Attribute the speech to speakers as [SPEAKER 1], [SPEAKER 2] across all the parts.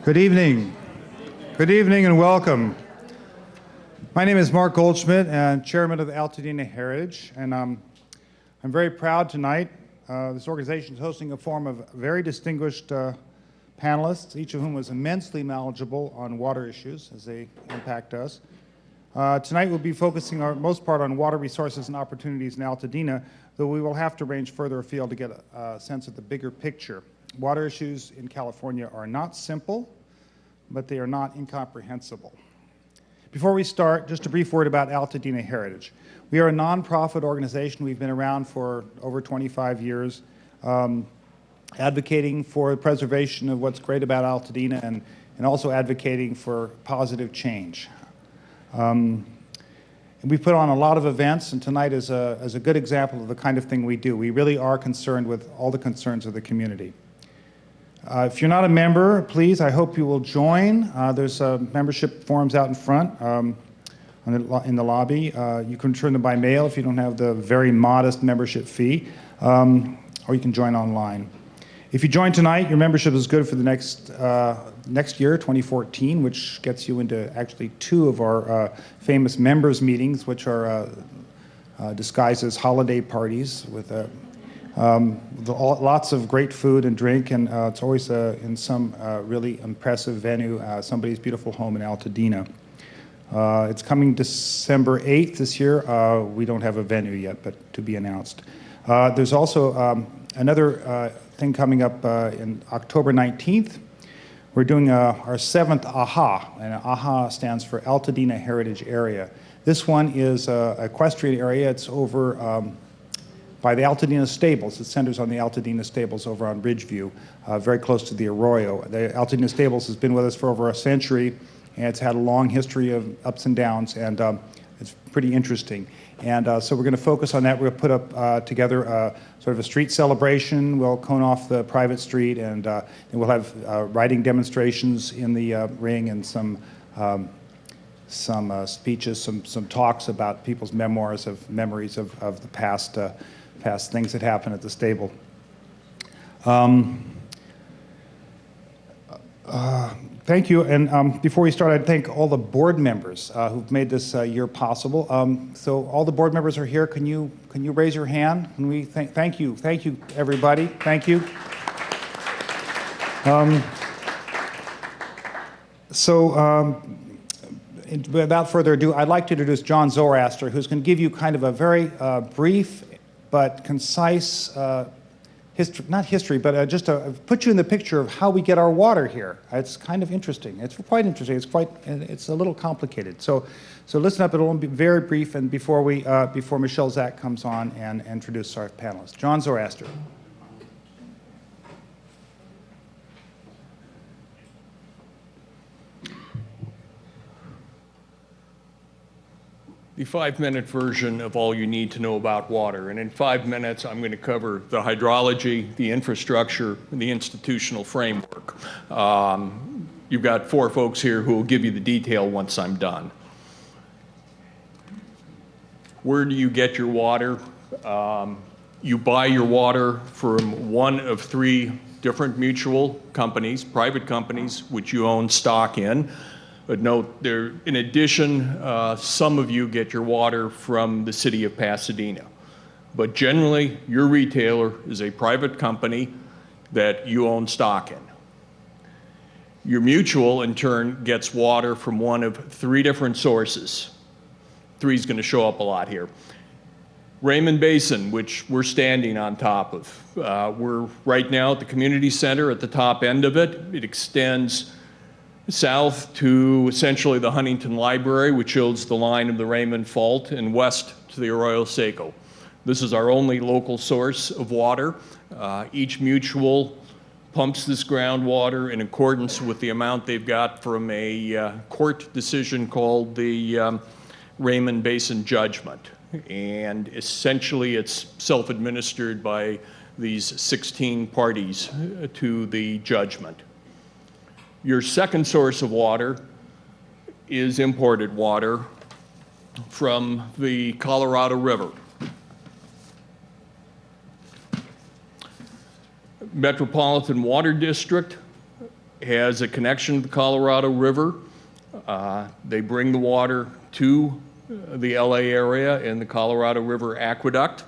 [SPEAKER 1] Good evening. Good evening and welcome. My name is Mark Goldschmidt, and chairman of the Altadena Heritage, and I'm very proud tonight. This organization is hosting a forum of very distinguished panelists, each of whom was immensely knowledgeable on water issues as they impact us. Tonight we'll be focusing our most part on water resources and opportunities in Altadena, though we will have to range further afield to get a sense of the bigger picture. Water issues in California are not simple, but they are not incomprehensible. Before we start, just a brief word about Altadena Heritage. We are a nonprofit organization. We've been around for over 25 years, advocating for the preservation of what's great about Altadena and also advocating for positive change. And we put on a lot of events, and tonight is a good example of the kind of thing we do. We really are concerned with all the concerns of the community. If you're not a member, please, I hope you will join. There's membership forms out in front in the lobby. You can return them by mail if you don't have the very modest membership fee, or you can join online. If you join tonight, your membership is good for the next year, 2014, which gets you into actually two of our famous members meetings, which are disguised as holiday parties with lots of great food and drink, and it's always in some really impressive venue, somebody's beautiful home in Altadena. It's coming December 8th this year. We don't have a venue yet, but to be announced. There's also another thing coming up in October 19th. We're doing our seventh AHA, and AHA stands for Altadena Heritage Area. This one is an equestrian area. It's over by the Altadena Stables. It centers on the Altadena Stables over on Ridgeview, very close to the Arroyo. The Altadena Stables has been with us for over a century, and it's had a long history of ups and downs, and it's pretty interesting. And so we're going to focus on that. We're going to put up together sort of a street celebration. We'll cone off the private street, and we'll have riding demonstrations in the ring and some speeches, some talks about people's memories of the past things that happened at the stable. Thank you, and before we start, I'd thank all the board members who've made this year possible. So all the board members are here. Can you raise your hand? Can we thank you, everybody. Thank you. Without further ado, I'd like to introduce John Zoraster, who's going to give you kind of a very brief but concise not history, but just to put you in the picture of how we get our water here. It's kind of interesting. It's quite interesting. It's a little complicated. So listen up. It'll be very brief, and before Michele Zack comes on and introduce our panelists. John Zoraster.
[SPEAKER 2] The 5-minute version of all you need to know about water. And in 5 minutes, I'm going to cover the hydrology, the infrastructure, and the institutional framework. You've got 4 folks here who will give you the detail once I'm done. Where do you get your water? You buy your water from one of 3 different mutual companies, private companies, which you own stock in. But note, in addition, some of you get your water from the city of Pasadena. But generally, your retailer is a private company that you own stock in. Your mutual, in turn, gets water from one of 3 different sources. 3 is going to show up a lot here. Raymond Basin, which we're standing on top of. We're right now at the community center at the top end of it. It extends south to essentially the Huntington Library, which shows the line of the Raymond Fault, and west to the Arroyo Seco. This is our only local source of water. Each mutual pumps this groundwater in accordance with the amount they've got from a court decision called the Raymond Basin Judgment. And essentially it's self-administered by these 16 parties to the judgment. Your second source of water is imported water from the Colorado River. Metropolitan Water District has a connection to the Colorado River. They bring the water to the LA area in the Colorado River Aqueduct.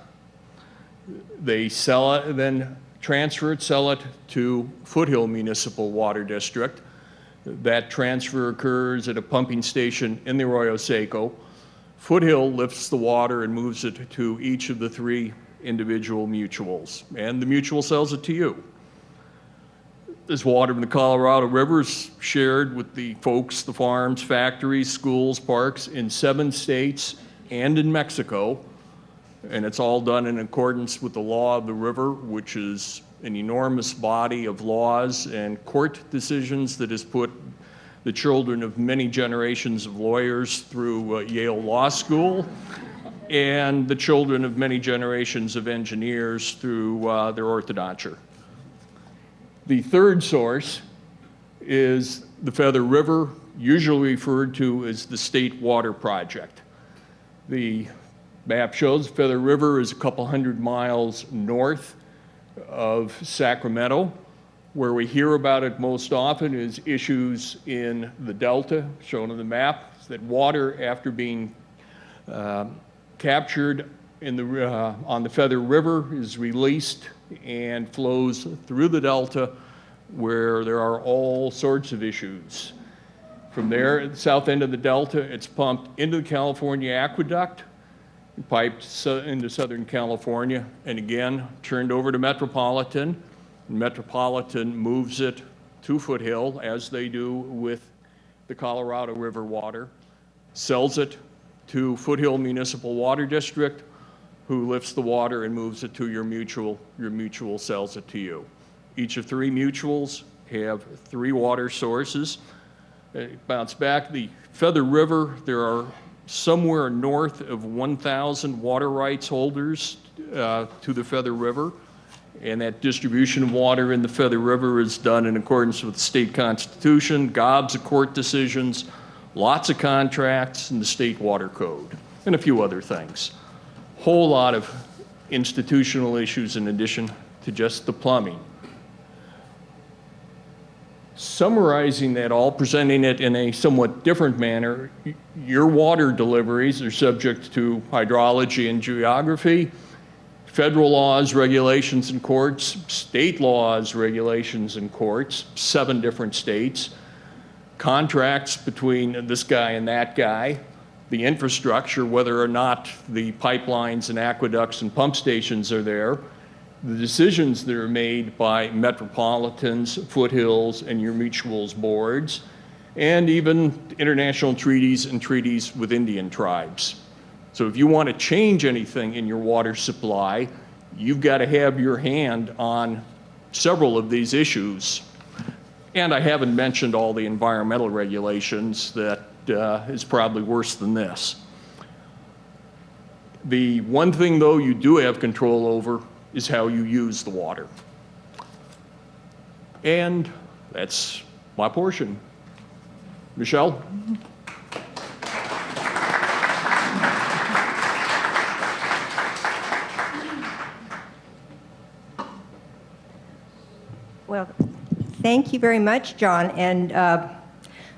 [SPEAKER 2] They sell it, then transfer it, sell it to Foothill Municipal Water District. That transfer occurs at a pumping station in the Arroyo Seco. Foothill lifts the water and moves it to each of the 3 individual mutuals, and the mutual sells it to you. This water from the Colorado River is shared with the folks, the farms, factories, schools, parks in 7 states and in Mexico. And it's all done in accordance with the law of the river, which is an enormous body of laws and court decisions that has put the children of many generations of lawyers through Yale Law School, and the children of many generations of engineers through their orthodonture. The third source is the Feather River, usually referred to as the State Water Project. The map shows Feather River is a couple hundred miles north of Sacramento. Where we hear about it most often is issues in the Delta, shown on the map, that water, after being captured in on the Feather River, is released and flows through the Delta, where there are all sorts of issues. From there, at the south end of the Delta, it's pumped into the California Aqueduct, piped into Southern California, and again, turned over to Metropolitan. Metropolitan moves it to Foothill, as they do with the Colorado River water, sells it to Foothill Municipal Water District, who lifts the water and moves it to your mutual sells it to you. Each of 3 mutuals have 3 water sources. Bounce back, the Feather River, there are somewhere north of 1,000 water rights holders to the Feather River. And that distribution of water in the Feather River is done in accordance with the state constitution, gobs of court decisions, lots of contracts, and the state water code, and a few other things. Whole lot of institutional issues in addition to just the plumbing. Summarizing that all, presenting it in a somewhat different manner, your water deliveries are subject to hydrology and geography, federal laws, regulations, and courts, state laws, regulations, and courts, 7 different states, contracts between this guy and that guy, the infrastructure, whether or not the pipelines and aqueducts and pump stations are there, the decisions that are made by metropolitans, foothills, and your mutuals boards, and even international treaties and treaties with Indian tribes. So if you want to change anything in your water supply, you've got to have your hand on several of these issues. And I haven't mentioned all the environmental regulations that is probably worse than this. The one thing, though, you do have control over is how you use the water. And that's my portion. Michele?
[SPEAKER 3] Well, thank you very much, John. And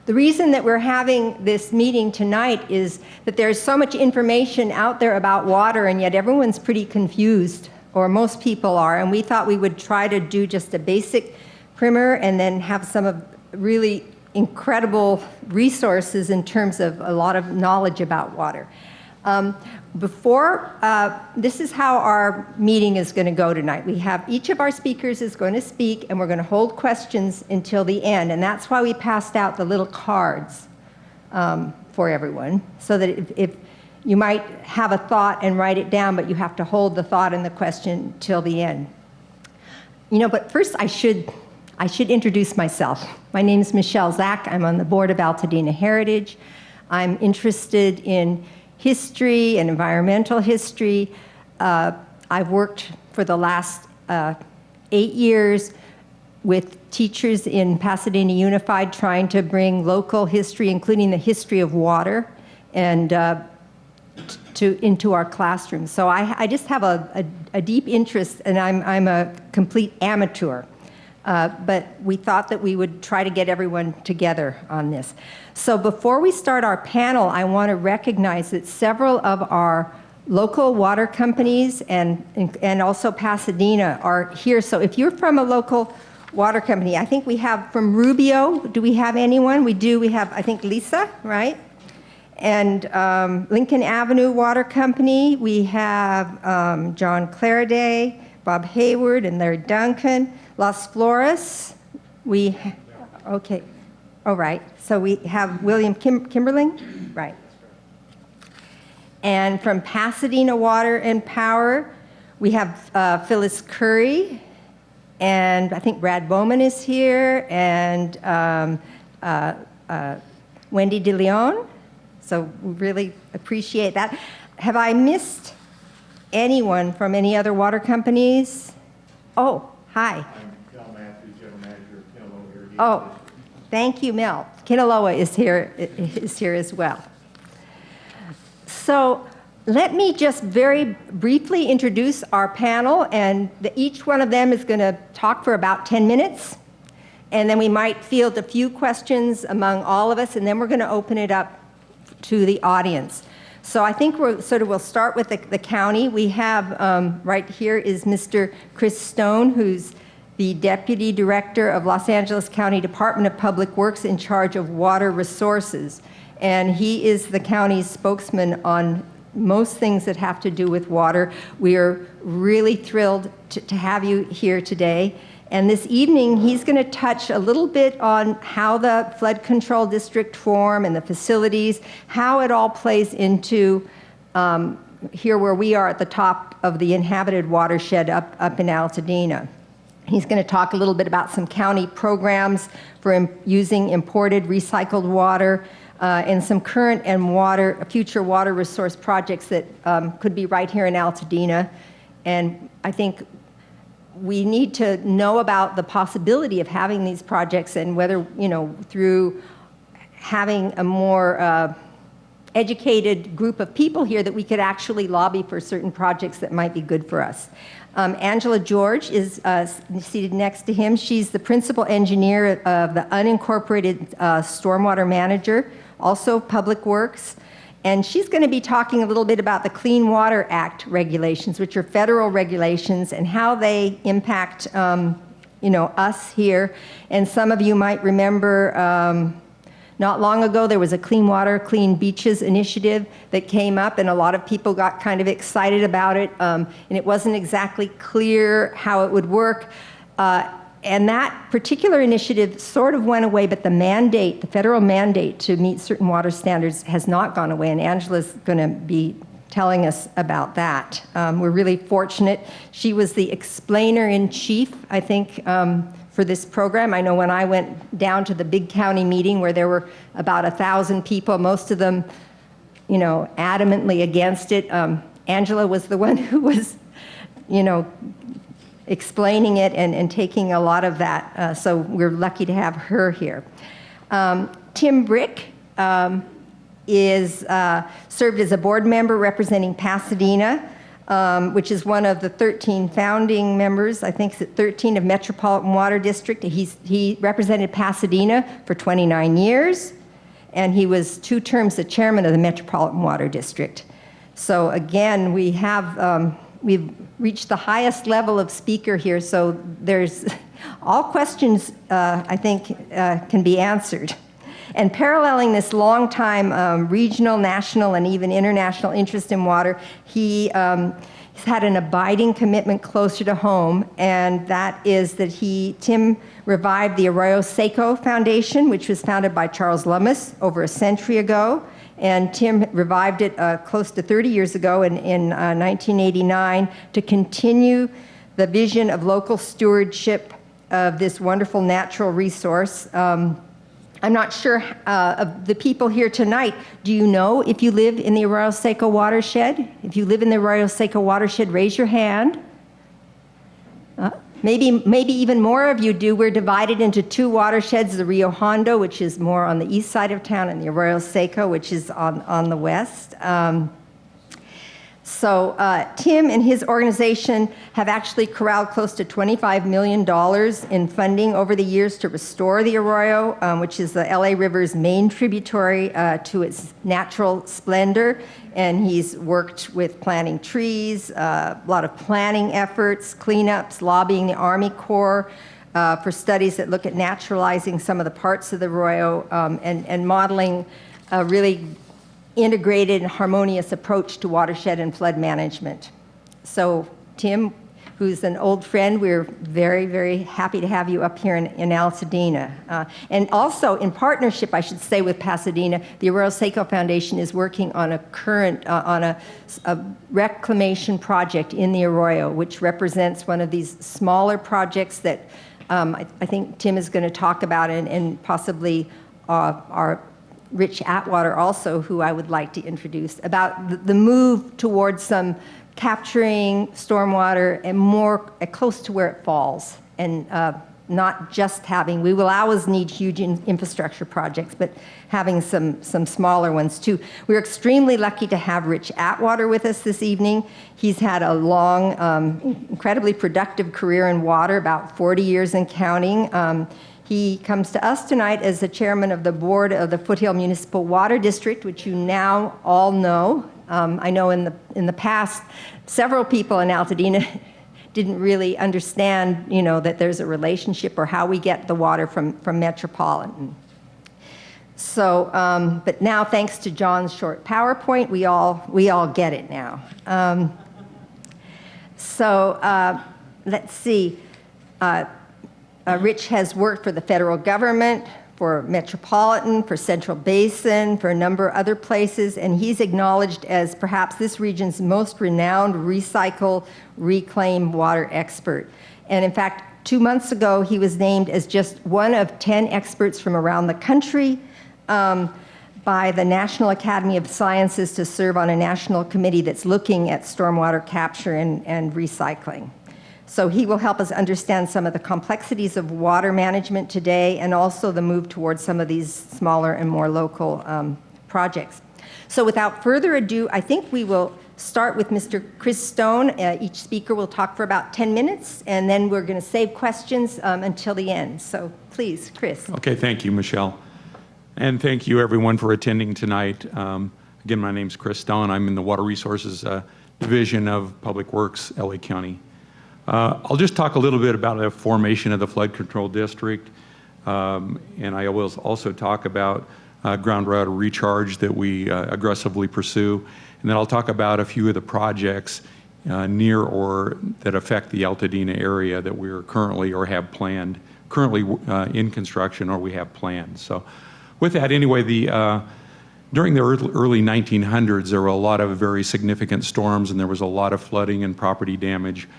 [SPEAKER 3] the reason that we're having this meeting tonight is that there's so much information out there about water, and yet everyone's pretty confused, or most people are. And we thought we would try to do just a basic primer and then have some of really incredible resources in terms of a lot of knowledge about water. This is how our meeting is going to go tonight. We have each of our speakers is going to speak, and we're going to hold questions until the end. And that's why we passed out the little cards for everyone, so that if you might have a thought and write it down, but you have to hold the thought and the question till the end. You know, but first I should introduce myself. My name is Michele Zack. I'm on the board of Altadena Heritage. I'm interested in history and environmental history. I've worked for the last 8 years with teachers in Pasadena Unified, trying to bring local history, including the history of water, and into our classrooms. So I just have a deep interest, and I'm a complete amateur. but we thought that we would try to get everyone together on this. So before we start our panel, I want to recognize that several of our local water companies and also Pasadena are here. So if you're from a local water company, I think we have from Rubio, do we have anyone? We do, we have, I think, Lisa, right? And Lincoln Avenue Water Company, we have John Claraday, Bob Hayward, and Larry Duncan. Las Flores, okay, all right. So we have William Kimberling, right. And from Pasadena Water and Power, we have Phyllis Curry, and I think Brad Bowman is here, and Wendy DeLeon. So we really appreciate that. Have I missed anyone from any other water companies? Oh, hi.
[SPEAKER 4] I'm Mel Matthews, General Manager of Kinaloa Irrigation.
[SPEAKER 3] Oh, thank you, Mel. Kinaloa is here as well. So let me just very briefly introduce our panel, and each one of them is going to talk for about 10 minutes, and then we might field a few questions among all of us, and then we're going to open it up to the audience. So I think we'll start with the county. We have right here is Mr. Chris Stone, who's the Deputy Director of Los Angeles County Department of Public Works in charge of water resources. And he is the county's spokesman on most things that have to do with water. We are really thrilled to have you here today. And this evening, he's going to touch a little bit on how the flood control district form and the facilities, how it all plays into here where we are at the top of the inhabited watershed up in Altadena. He's going to talk a little bit about some county programs for using imported recycled water and some current and future water resource projects that could be right here in Altadena. And I think we need to know about the possibility of having these projects and whether, through having a more educated group of people here that we could actually lobby for certain projects that might be good for us. Angela George is seated next to him. She's the principal engineer of the unincorporated stormwater manager, also Public Works. And she's going to be talking a little bit about the Clean Water Act regulations, which are federal regulations, and how they impact, us here. And some of you might remember not long ago there was a Clean Water, Clean Beaches initiative that came up, and a lot of people got kind of excited about it. And it wasn't exactly clear how it would work. And that particular initiative sort of went away, but the federal mandate to meet certain water standards has not gone away, and Angela's going to be telling us about that. We're really fortunate. She was the explainer-in-chief, I think, for this program. I know when I went down to the big county meeting where there were about 1,000 people, most of them, adamantly against it. Angela was the one who was, explaining it and taking a lot of that. So we're lucky to have her here. Tim Brick is served as a board member representing Pasadena, which is one of the 13 founding members, I think 13 of Metropolitan Water District. He represented Pasadena for 29 years, and he was 2 terms the chairman of the Metropolitan Water District. So again, we've reached the highest level of speaker here, so there's all questions, I think, can be answered. And paralleling this long-time regional, national, and even international interest in water, he's had an abiding commitment closer to home, and that is that Tim revived the Arroyo Seco Foundation, which was founded by Charles Lummis over a century ago. And Tim revived it close to 30 years ago in 1989 to continue the vision of local stewardship of this wonderful natural resource. I'm not sure of the people here tonight. Do you know if you live in the Arroyo Seco watershed? If you live in the Arroyo Seco watershed, raise your hand. Maybe even more of you do. We're divided into 2 watersheds, the Rio Hondo, which is more on the east side of town, and the Arroyo Seco, which is on the west. So Tim and his organization have actually corralled close to $25 million in funding over the years to restore the Arroyo, which is the LA River's main tributary to its natural splendor. And he's worked with planting trees, a lot of planning efforts, cleanups, lobbying the Army Corps for studies that look at naturalizing some of the parts of the Arroyo and modeling a really integrated and harmonious approach to watershed and flood management. So Tim, who's an old friend, we're very, very happy to have you up here in Altadena. And also in partnership, I should say, with Pasadena, the Arroyo Seco Foundation is working on a reclamation project in the Arroyo, which represents one of these smaller projects that I think Tim is going to talk about, and possibly our Rich Atwater also, who I would like to introduce, about the move towards some capturing stormwater and more close to where it falls, and not just having, we will always need huge infrastructure projects, but having some smaller ones too. We're extremely lucky to have Rich Atwater with us this evening. He's had a long, incredibly productive career in water, about 40 years and counting. He comes to us tonight as the chairman of the board of the Foothill Municipal Water District, which you now all know. I know in the past, several people in Altadena didn't really understand, that there's a relationship or how we get the water from Metropolitan. So, but now, thanks to John's short PowerPoint, we all get it now. Let's see. Rich has worked for the federal government, for Metropolitan, for Central Basin, for a number of other places, and he's acknowledged as perhaps this region's most renowned recycle, reclaim water expert. And in fact, 2 months ago, he was named as just one of 10 experts from around the country by the National Academy of Sciences to serve on a national committee that's looking at stormwater capture and recycling. So he will help us understand some of the complexities of water management today, and also the move towards some of these smaller and more local projects. So without further ado, I think we will start with Mr. Chris Stone. Each speaker will talk for about 10 minutes, and then we're going to save questions until the end. So please, Chris.
[SPEAKER 5] Okay, thank you, Michelle. And thank you, everyone, for attending tonight. Again, my name's Chris Stone. I'm in the Water Resources Division of Public Works, LA County. I'll just talk a little bit about the formation of the Flood Control District, and I will also talk about groundwater recharge that we aggressively pursue, and then I'll talk about a few of the projects near or that affect the Altadena area that we are currently or have planned, in construction or we have planned. So with that, anyway, during the early 1900s, there were a lot of very significant storms, and there was a lot of flooding and property damage.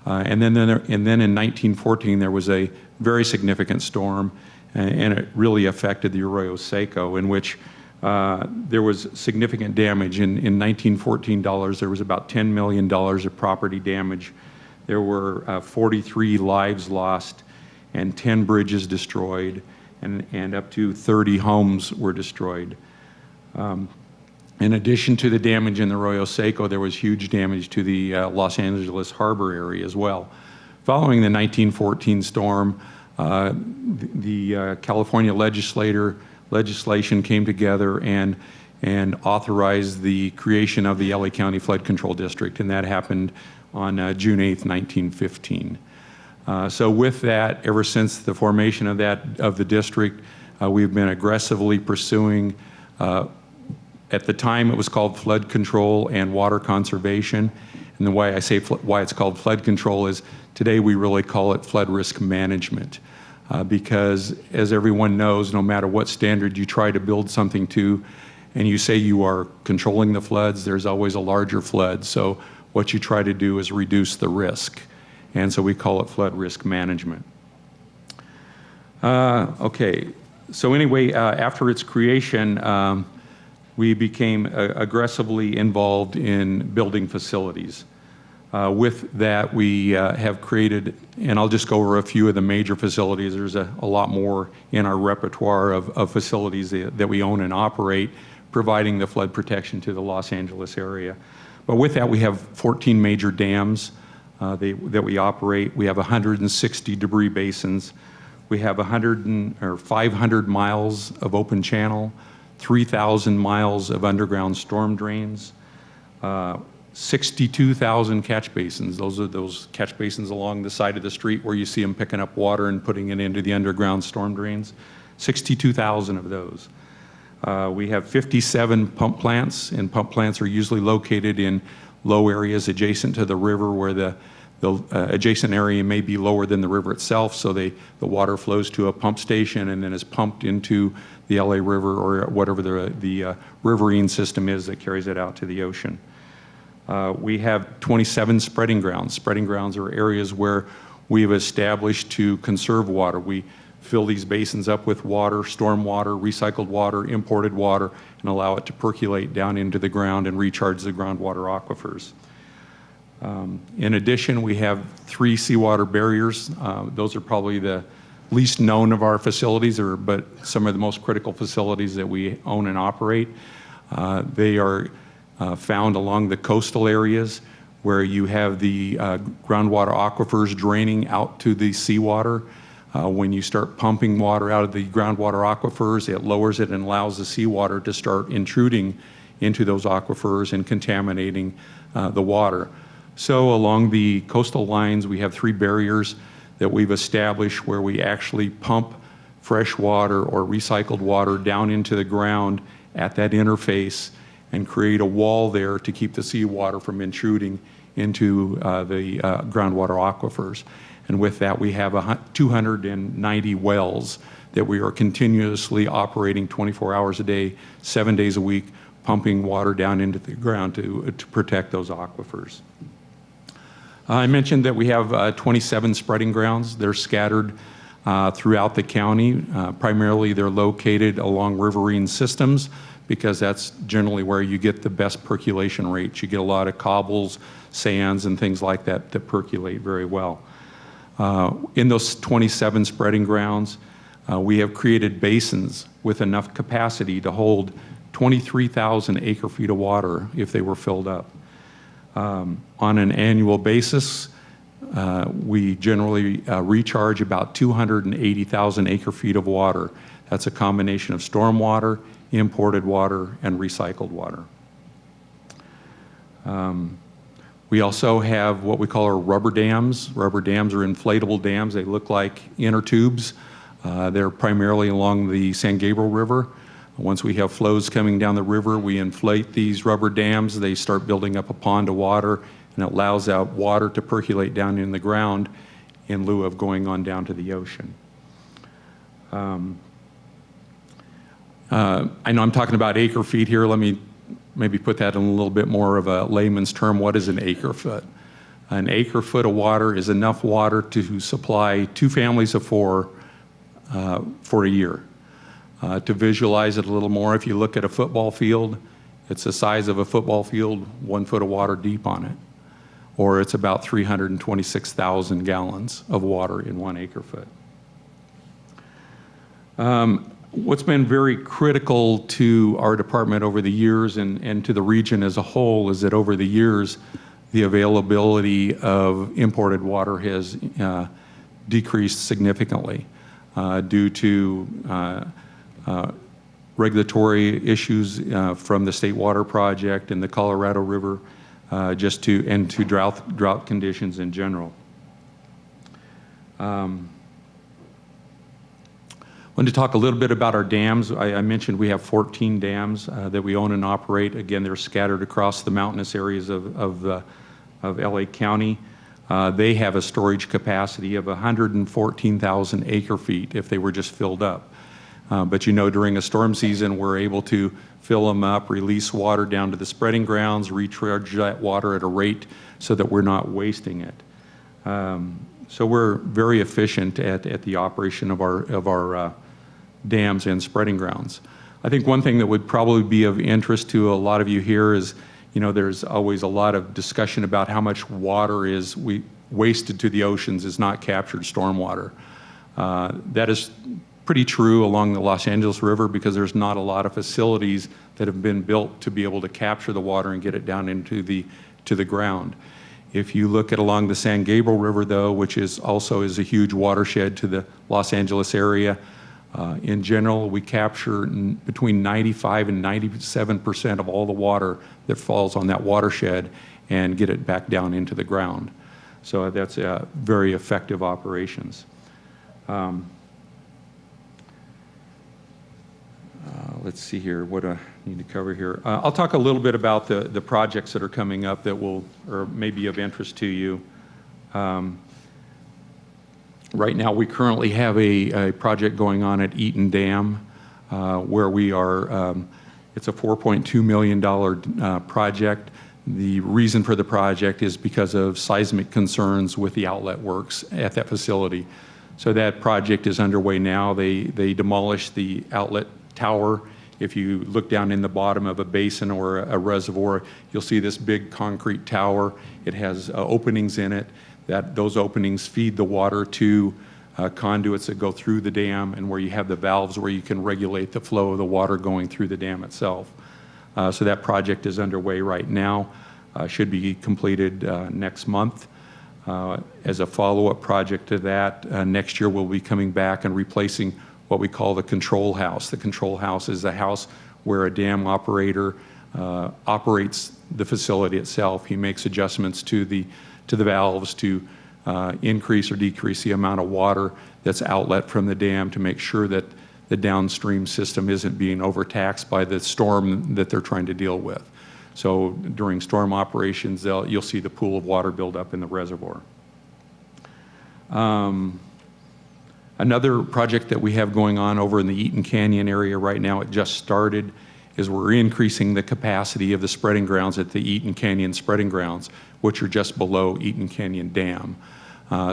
[SPEAKER 5] And then in 1914, there was a very significant storm, and it really affected the Arroyo Seco, in which there was significant damage. In 1914 dollars, there was about $10 million of property damage. There were 43 lives lost, and 10 bridges destroyed, and up to 30 homes were destroyed. In addition to the damage in the Arroyo Seco, there was huge damage to the Los Angeles harbor area as well. Following the 1914 storm, the California legislation came together and authorized the creation of the LA County Flood Control District, and that happened on June 8th, 1915. So with that, ever since the formation of the district, we've been aggressively pursuing at the time, it was called flood control and water conservation. And the way I say why it's called flood control is today we really call it flood risk management. Because as everyone knows, no matter what standard you try to build something to, and you say you are controlling the floods, there's always a larger flood. So what you try to do is reduce the risk. And so we call it flood risk management. Okay, so anyway, after its creation, we became aggressively involved in building facilities. With that, we have created, and I'll just go over a few of the major facilities. There's a lot more in our repertoire of facilities that we own and operate, providing the flood protection to the Los Angeles area. But with that, we have 14 major dams that we operate. We have 160 debris basins. We have 500 miles of open channel, 3,000 miles of underground storm drains, 62,000 catch basins. Those are those catch basins along the side of the street where you see them picking up water and putting it into the underground storm drains. 62,000 of those. We have 57 pump plants, and pump plants are usually located in low areas adjacent to the river where the adjacent area may be lower than the river itself, so the water flows to a pump station and then is pumped into the LA River or whatever the riverine system is that carries it out to the ocean. We have 27 spreading grounds. Spreading grounds are areas where we have established to conserve water. We fill these basins up with water, storm water, recycled water, imported water, and allow it to percolate down into the ground and recharge the groundwater aquifers. In addition, we have 3 seawater barriers. Those are probably the least known of our facilities, but some of the most critical facilities that we own and operate. They are found along the coastal areas where you have the groundwater aquifers draining out to the seawater. When you start pumping water out of the groundwater aquifers, it lowers it and allows the seawater to start intruding into those aquifers and contaminating the water. So along the coastal lines, we have 3 barriers that we've established where we actually pump fresh water or recycled water down into the ground at that interface and create a wall there to keep the seawater from intruding into the groundwater aquifers. And with that, we have 290 wells that we are continuously operating 24 hours a day, 7 days a week, pumping water down into the ground to protect those aquifers. I mentioned that we have 27 spreading grounds. They're scattered throughout the county. Primarily, they're located along riverine systems because that's generally where you get the best percolation rates. You get a lot of cobbles, sands, and things like that that percolate very well. In those 27 spreading grounds, we have created basins with enough capacity to hold 23,000 acre-feet of water if they were filled up. On an annual basis, we generally recharge about 280,000 acre-feet of water. That's a combination of storm water, imported water, and recycled water. We also have what we call our rubber dams. Rubber dams are inflatable dams. They look like inner tubes. They're primarily along the San Gabriel River. Once we have flows coming down the river, we inflate these rubber dams. They start building up a pond of water, and it allows that water to percolate down in the ground in lieu of going on down to the ocean. I know I'm talking about acre feet here. Let me maybe put that in a little bit more of a layman's term. What is an acre foot? An acre foot of water is enough water to supply 2 families of 4 for a year. To visualize it a little more, if you look at a football field, it's the size of a football field, 1 foot of water deep on it. Or it's about 326,000 gallons of water in 1 acre foot. What's been very critical to our department over the years and to the region as a whole is that over the years, the availability of imported water has decreased significantly due to regulatory issues from the State Water Project and the Colorado River, and to drought conditions in general. I want to talk a little bit about our dams. I mentioned we have 14 dams that we own and operate. Again, they're scattered across the mountainous areas of LA County. They have a storage capacity of 114,000 acre feet if they were just filled up. But you know, during a storm season, we're able to fill them up, release water down to the spreading grounds, recharge that water at a rate so that we're not wasting it. So we're very efficient at the operation of our dams and spreading grounds. I think one thing that would probably be of interest to a lot of you here is, you know, there's always a lot of discussion about how much water is wasted to the oceans is not captured stormwater. That is pretty true along the Los Angeles River because there's not a lot of facilities that have been built to be able to capture the water and get it down into the ground. If you look at along the San Gabriel River, though, which also is a huge watershed to the Los Angeles area, in general, we capture between 95 and 97% of all the water that falls on that watershed and get it back down into the ground. So that's very effective operations. Let's see here, what do I need to cover here? I'll talk a little bit about the projects that are coming up that will, or may be of interest to you. Right now, we currently have a project going on at Eaton Dam where we are, it's a $4.2 million project. The reason for the project is because of seismic concerns with the outlet works at that facility. So that project is underway now. They demolished the outlet tower. If you look down in the bottom of a basin or a reservoir, you'll see this big concrete tower. It has openings in it. Those openings feed the water to conduits that go through the dam, and where you have the valves where you can regulate the flow of the water going through the dam itself. So that project is underway right now. Should be completed next month. As a follow-up project to that, next year we'll be coming back and replacing what we call the control house. The control house is a house where a dam operator operates the facility itself. He makes adjustments to the valves to increase or decrease the amount of water that's outlet from the dam to make sure that the downstream system isn't being overtaxed by the storm that they're trying to deal with. So during storm operations, you'll see the pool of water build up in the reservoir. Another project that we have going on over in the Eaton Canyon area right now, it just started, is we're increasing the capacity of the spreading grounds at the Eaton Canyon spreading grounds, which are just below Eaton Canyon Dam.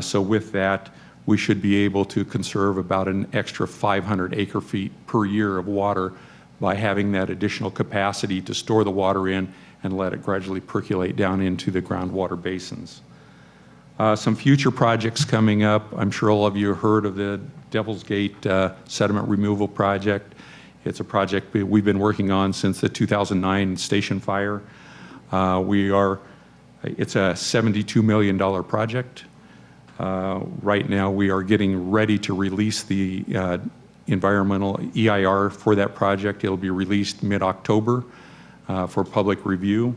[SPEAKER 5] So with that, we should be able to conserve about an extra 500 acre-feet per year of water by having that additional capacity to store the water in and let it gradually percolate down into the groundwater basins. Some future projects coming up. I'm sure all of you have heard of the Devil's Gate sediment removal project. It's a project we've been working on since the 2009 station fire. It's a $72 million project. Right now we are getting ready to release the environmental EIR for that project. It'll be released mid-October for public review.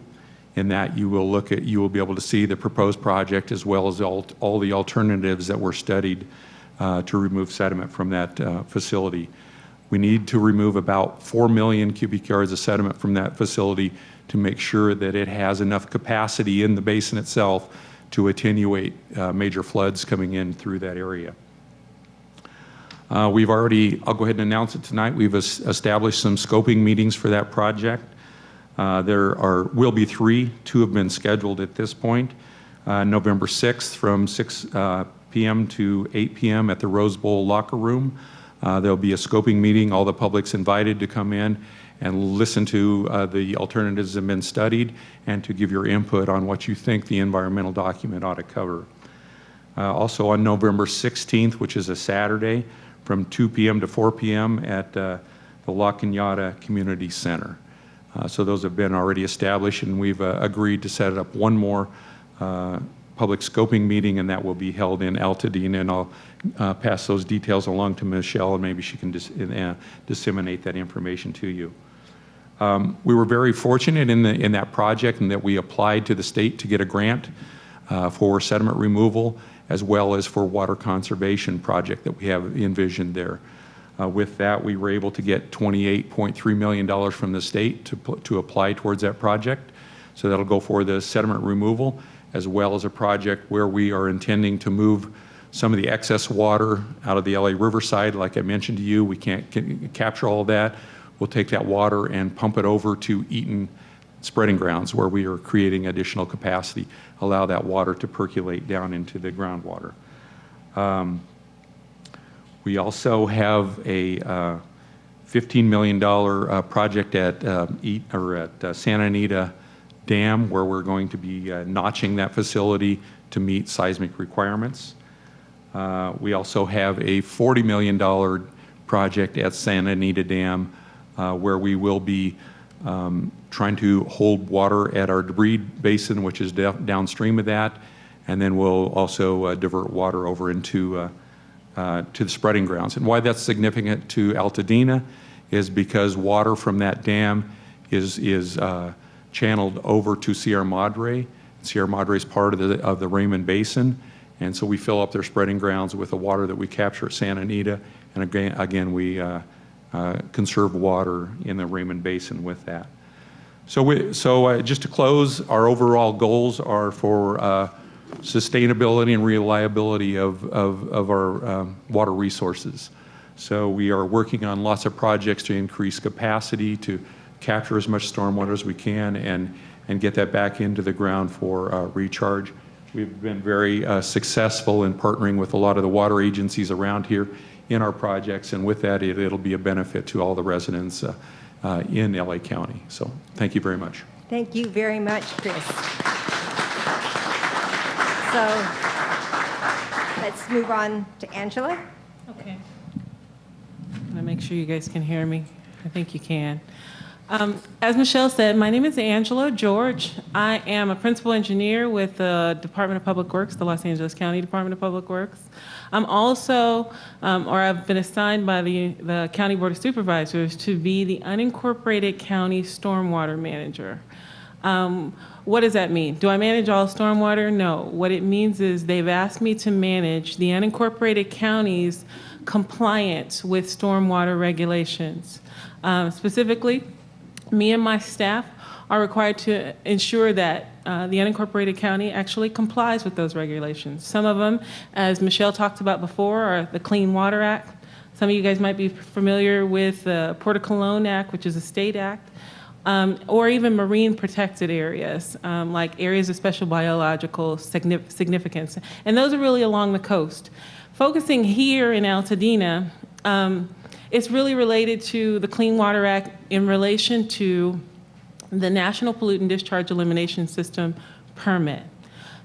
[SPEAKER 5] In that you will be able to see the proposed project as well as all the alternatives that were studied to remove sediment from that facility. We need to remove about 4 million cubic yards of sediment from that facility to make sure that it has enough capacity in the basin itself to attenuate major floods coming in through that area. I'll go ahead and announce it tonight, we've established some scoping meetings for that project. There will be 3. 2 have been scheduled at this point. November 6th from 6 p.m. to 8 p.m. at the Rose Bowl locker room. There'll be a scoping meeting. All the public's invited to come in and listen to the alternatives that have been studied and to give your input on what you think the environmental document ought to cover. Also on November 16th, which is a Saturday, from 2 p.m. to 4 p.m. at the La Cañada Community Center. So those have been already established, and we've agreed to set up one more public scoping meeting, and that will be held in Altadena, and I'll pass those details along to Michele, and maybe she can disseminate that information to you. We were very fortunate in that project in that we applied to the state to get a grant for sediment removal as well as for water conservation project that we have envisioned there. With that, we were able to get $28.3 million from the state to apply towards that project. So that'll go for the sediment removal, as well as a project where we are intending to move some of the excess water out of the LA Riverside. Like I mentioned to you, we can't capture all of that. We'll take that water and pump it over to Eaton spreading grounds, where we are creating additional capacity, allow that water to percolate down into the groundwater. We also have a $15 million project at Santa Anita Dam, where we're going to be notching that facility to meet seismic requirements. We also have a $40 million project at Santa Anita Dam, where we will be trying to hold water at our debris basin, which is downstream of that, and then we'll also divert water over into to the spreading grounds. And why that's significant to Altadena is because water from that dam is channeled over to Sierra Madre. Sierra Madre is part of the Raymond Basin, and so we fill up their spreading grounds with the water that we capture at Santa Anita, and again we conserve water in the Raymond Basin with that. So just to close, our overall goals are for sustainability and reliability of our water resources. So we are working on lots of projects to increase capacity, to capture as much stormwater as we can, and get that back into the ground for recharge. We've been very successful in partnering with a lot of the water agencies around here in our projects, and with that, it'll be a benefit to all the residents in LA County. So thank you very much.
[SPEAKER 3] Thank you very much, Chris. So let's move on to Angela.
[SPEAKER 6] Okay. I'm gonna make sure you guys can hear me. I think you can. As Michele said, my name is Angela George. I am a principal engineer with the Department of Public Works, the Los Angeles County Department of Public Works. I'm also, or I've been assigned by the County Board of Supervisors to be the unincorporated county stormwater manager. What does that mean? Do I manage all stormwater? No. What it means is they've asked me to manage the unincorporated county's compliance with stormwater regulations. Specifically, me and my staff are required to ensure that the unincorporated county actually complies with those regulations. Some of them, as Michele talked about before, are the Clean Water Act. Some of you guys might be familiar with the Port of Cologne Act, which is a state act, or even marine protected areas, like areas of special biological significance. And those are really along the coast. Focusing here in Altadena, it's really related to the Clean Water Act in relation to the National Pollutant Discharge Elimination System permit.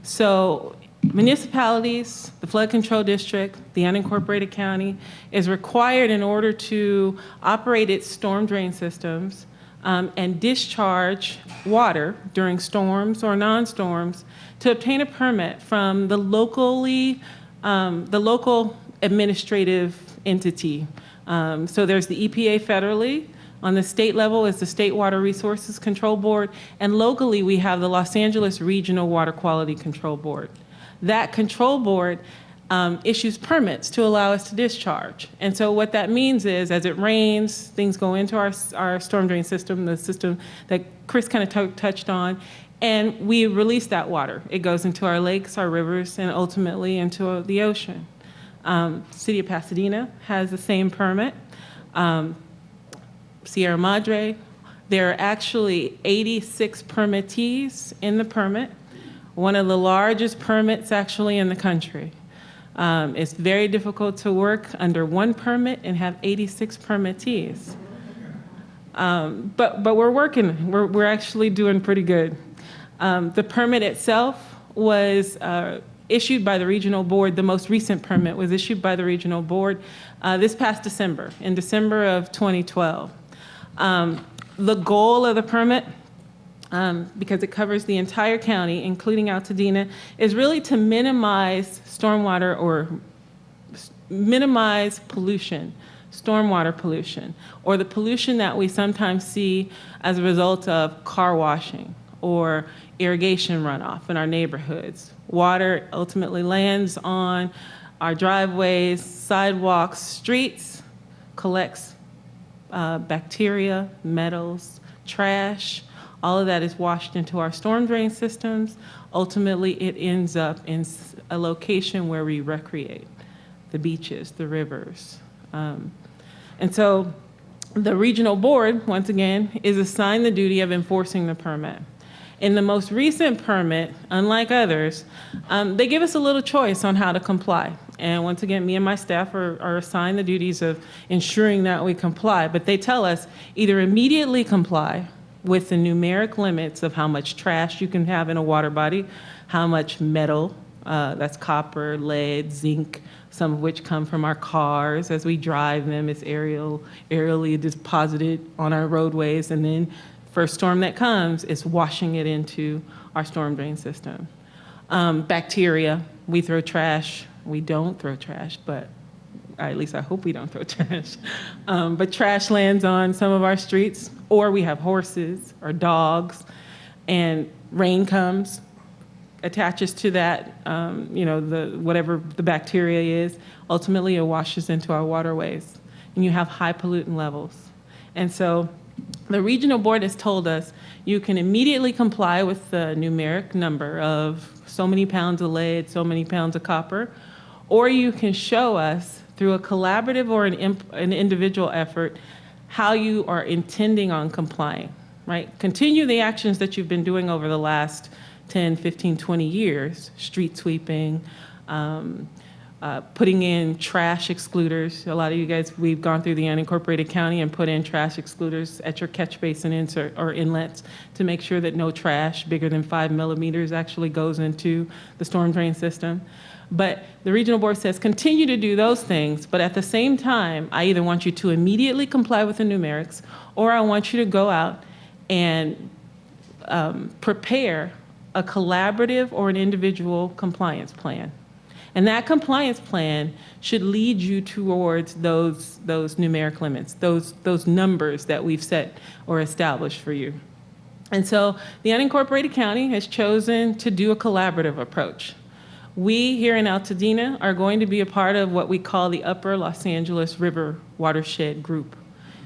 [SPEAKER 6] So municipalities, the flood control district, the unincorporated county is required in order to operate its storm drain systems and discharge water during storms or non-storms to obtain a permit from the local administrative entity. So there's the EPA federally. On the state level is the State Water Resources Control Board, and locally we have the Los Angeles Regional Water Quality Control Board. That control board issues permits to allow us to discharge. And so what that means is, as it rains, things go into our storm drain system, the system that Chris kind of touched on, and we release that water. It goes into our lakes, our rivers, and ultimately into the ocean. City of Pasadena has the same permit. Sierra Madre, there are actually 86 permittees in the permit, one of the largest permits actually in the country. It's very difficult to work under one permit and have 86 permittees. But we're working, we're actually doing pretty good. The permit itself was issued by the regional board. The most recent permit was issued by the regional board this past December, in December of 2012. The goal of the permit, because it covers the entire county, including Altadena, is really to minimize stormwater or minimize pollution, stormwater pollution, or the pollution that we sometimes see as a result of car washing or irrigation runoff in our neighborhoods. Water ultimately lands on our driveways, sidewalks, streets, collects bacteria, metals, trash. All of that is washed into our storm drain systems. Ultimately, it ends up in a location where we recreate, the beaches, the rivers. And so the regional board, once again, is assigned the duty of enforcing the permit. In the most recent permit, unlike others, they give us a little choice on how to comply. And once again, me and my staff are assigned the duties of ensuring that we comply. But they tell us either immediately comply with the numeric limits of how much trash you can have in a water body, how much metal, that's copper, lead, zinc, some of which come from our cars as we drive them. It's aerially deposited on our roadways, and then first storm that comes is washing it into our storm drain system. Bacteria, we throw trash. We don't throw trash, but at least I hope we don't throw trash. But trash lands on some of our streets, or we have horses or dogs, and rain comes, attaches to that, whatever the bacteria is. Ultimately, it washes into our waterways, and you have high pollutant levels. And so the regional board has told us you can immediately comply with the numeric number of so many pounds of lead, so many pounds of copper, or you can show us through a collaborative or an individual effort how you are intending on complying, right? Continue the actions that you've been doing over the last 10, 15, 20 years, street sweeping, putting in trash excluders. A lot of you guys, we've gone through the unincorporated county and put in trash excluders at your catch basin insert or inlets to make sure that no trash bigger than 5 millimeters actually goes into the storm drain system. But the regional board says continue to do those things, but at the same time, I either want you to immediately comply with the numerics, or I want you to go out and prepare a collaborative or an individual compliance plan. And that compliance plan should lead you towards those numeric limits, those numbers that we've set or established for you. And so the unincorporated county has chosen to do a collaborative approach. We here in Altadena are going to be a part of what we call the Upper Los Angeles River Watershed Group.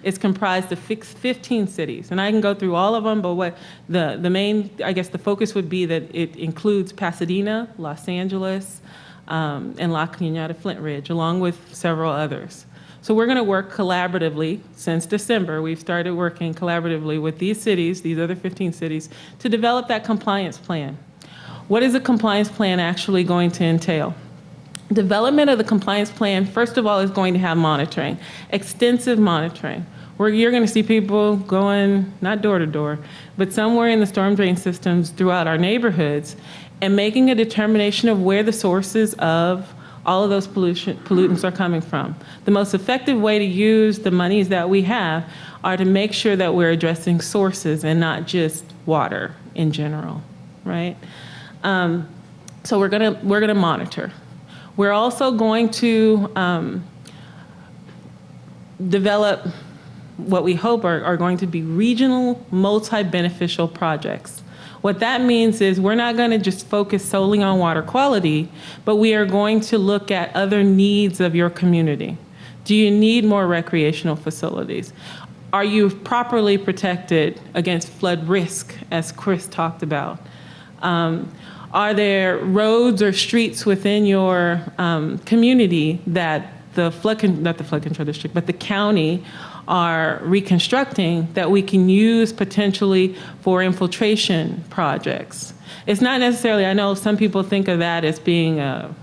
[SPEAKER 6] It's comprised of 15 cities, and I can go through all of them, but what the main, I guess the focus would be that it includes Pasadena, Los Angeles, and La Cañada Flint Ridge, along with several others. So we're going to work collaboratively. Since December, we've started working collaboratively with these cities, these other 15 cities, to develop that compliance plan. What is a compliance plan actually going to entail? Development of the compliance plan, first of all, is going to have monitoring, extensive monitoring, where you're going to see people going, not door to door, but somewhere in the storm drain systems throughout our neighborhoods, and making a determination of where the sources of all of those pollutants are coming from. The most effective way to use the monies that we have are to make sure that we're addressing sources and not just water in general, right? So we're gonna monitor. We're also going to develop what we hope are going to be regional multi-beneficial projects. What that means is we're not going to just focus solely on water quality, but we are going to look at other needs of your community. Do you need more recreational facilities? Are you properly protected against flood risk, as Chris talked about? Are there roads or streets within your community that not the flood control district, but the county are reconstructing that we can use potentially for infiltration projects? It's not necessarily, I know some people think of that as being well,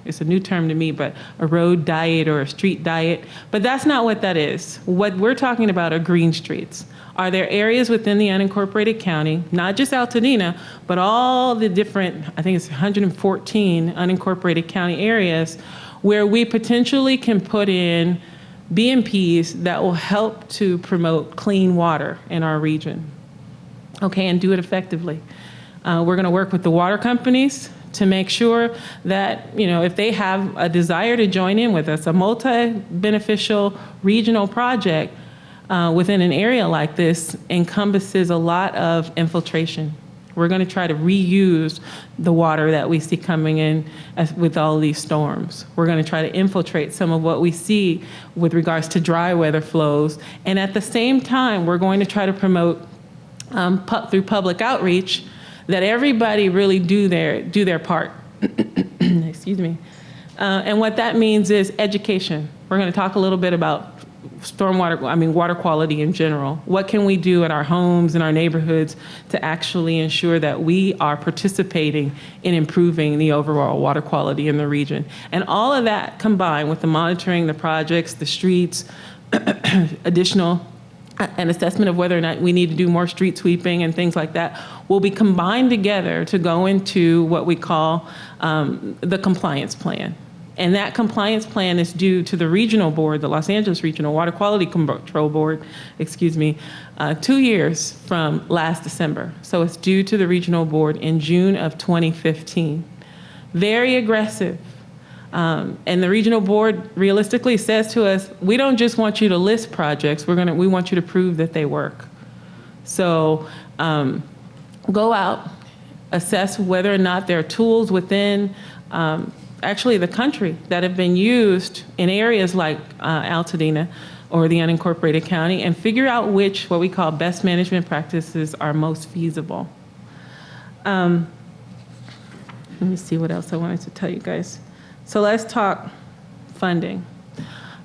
[SPEAKER 6] it's a new term to me, but a road diet or a street diet, but that's not what that is. What we're talking about are green streets. Are there areas within the unincorporated county, not just Altadena, but all the different, I think it's 114 unincorporated county areas, where we potentially can put in BMPs that will help to promote clean water in our region, okay, and do it effectively. We're going to work with the water companies to make sure that, if they have a desire to join in with us, a multi-beneficial regional project within an area like this encompasses a lot of infiltration. We're going to try to reuse the water that we see coming in with all these storms. We're going to try to infiltrate some of what we see with regards to dry weather flows. And at the same time, we're going to try to promote through public outreach that everybody really do their part. Excuse me. And what that means is education. We're going to talk a little bit about water quality in general. What can we do in our homes and our neighborhoods to actually ensure that we are participating in improving the overall water quality in the region? And all of that combined with the monitoring, the projects, the streets, additional an assessment of whether or not we need to do more street sweeping and things like that will be combined together to go into what we call the compliance plan. And that compliance plan is due to the regional board, the Los Angeles Regional Water Quality Control Board, 2 years from last December. So it's due to the regional board in June of 2015. Very aggressive. And the regional board realistically says to us, we don't just want you to list projects, we want you to prove that they work. So go out, assess whether or not there are tools within actually the country that have been used in areas like Altadena or the unincorporated county, and figure out which, what we call best management practices, are most feasible. Let me see what else I wanted to tell you guys. So let's talk funding.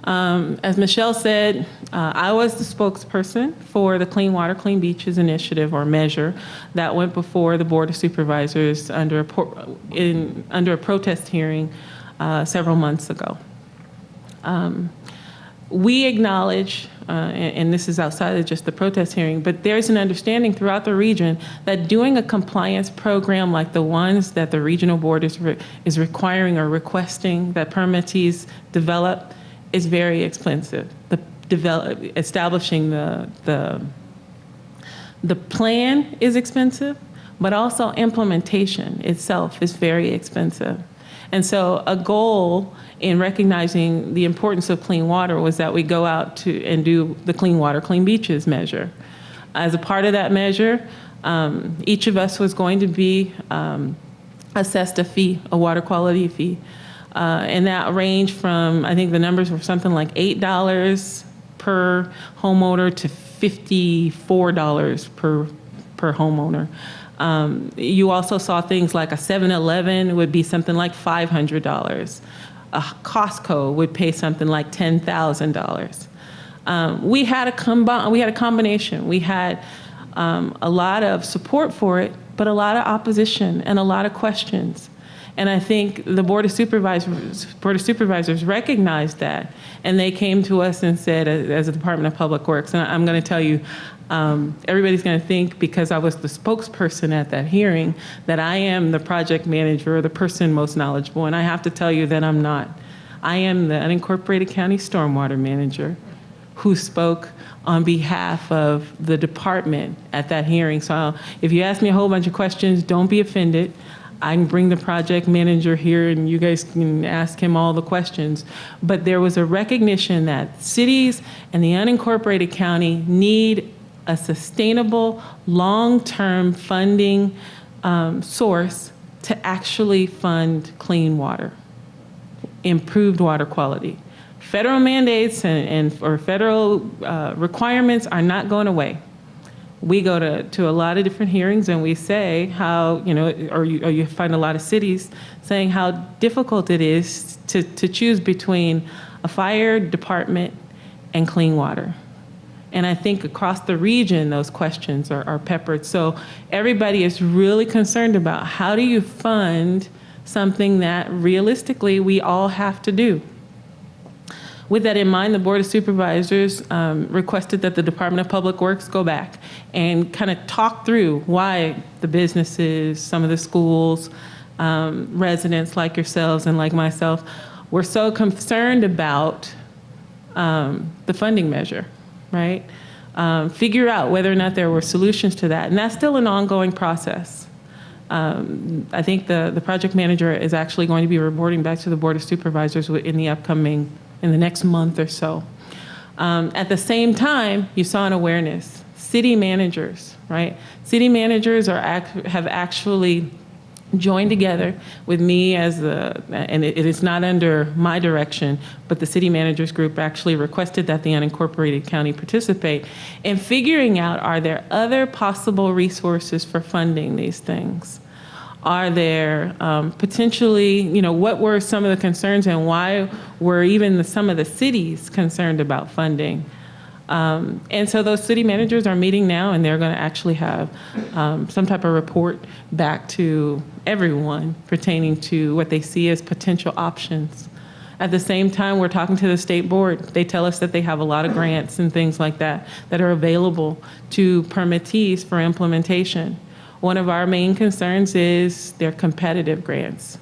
[SPEAKER 6] As Michele said, I was the spokesperson for the Clean Water, Clean Beaches Initiative, or measure, that went before the Board of Supervisors under a protest hearing several months ago. We acknowledge, and this is outside of just the protest hearing, but there's an understanding throughout the region that doing a compliance program like the ones that the regional board is requiring or requesting that permittees develop is very expensive. Establishing the plan is expensive, but also implementation itself is very expensive. And so a goal in recognizing the importance of clean water was that we go out and do the Clean Water, Clean Beaches measure. As a part of that measure, each of us was going to be assessed a fee, a water quality fee. And that ranged from, I think the numbers were something like $8 per homeowner to $54 per homeowner. You also saw things like a 7-Eleven would be something like $500. A Costco would pay something like $10,000. We had a combination. We had a lot of support for it, but a lot of opposition and a lot of questions. And I think the Board of Supervisors recognized that, and they came to us and said, as a Department of Public Works, and I'm going to tell you, everybody's going to think, because I was the spokesperson at that hearing, that I am the project manager or the person most knowledgeable, and I have to tell you that I'm not. I am the unincorporated county stormwater manager who spoke on behalf of the department at that hearing. So if you ask me a whole bunch of questions, don't be offended. I can bring the project manager here and you guys can ask him all the questions. But there was a recognition that cities and the unincorporated county need a sustainable, long-term funding source to actually fund clean water, improved water quality. Federal mandates or federal requirements are not going away. We go to a lot of different hearings and we say how, or you find a lot of cities saying how difficult it is to choose between a fire department and clean water. And I think across the region, those questions are peppered. So everybody is really concerned about how do you fund something that realistically we all have to do. With that in mind, the Board of Supervisors requested that the Department of Public Works go back and kind of talk through why the businesses, some of the schools, residents like yourselves and like myself, were so concerned about the funding measure, right? Figure out whether or not there were solutions to that. And that's still an ongoing process. I think the project manager is actually going to be reporting back to the Board of Supervisors in the next month or so. At the same time, you saw an awareness. City managers, right? City managers have actually joined together with me and it is not under my direction, but the city managers group actually requested that the unincorporated county participate in figuring out, are there other possible resources for funding these things? Are there potentially, what were some of the concerns and why were even some of the cities concerned about funding? And so those city managers are meeting now and they're going to actually have some type of report back to everyone pertaining to what they see as potential options. At the same time, we're talking to the state board. They tell us that they have a lot of grants and things like that are available to permittees for implementation. One of our main concerns is their competitive grants.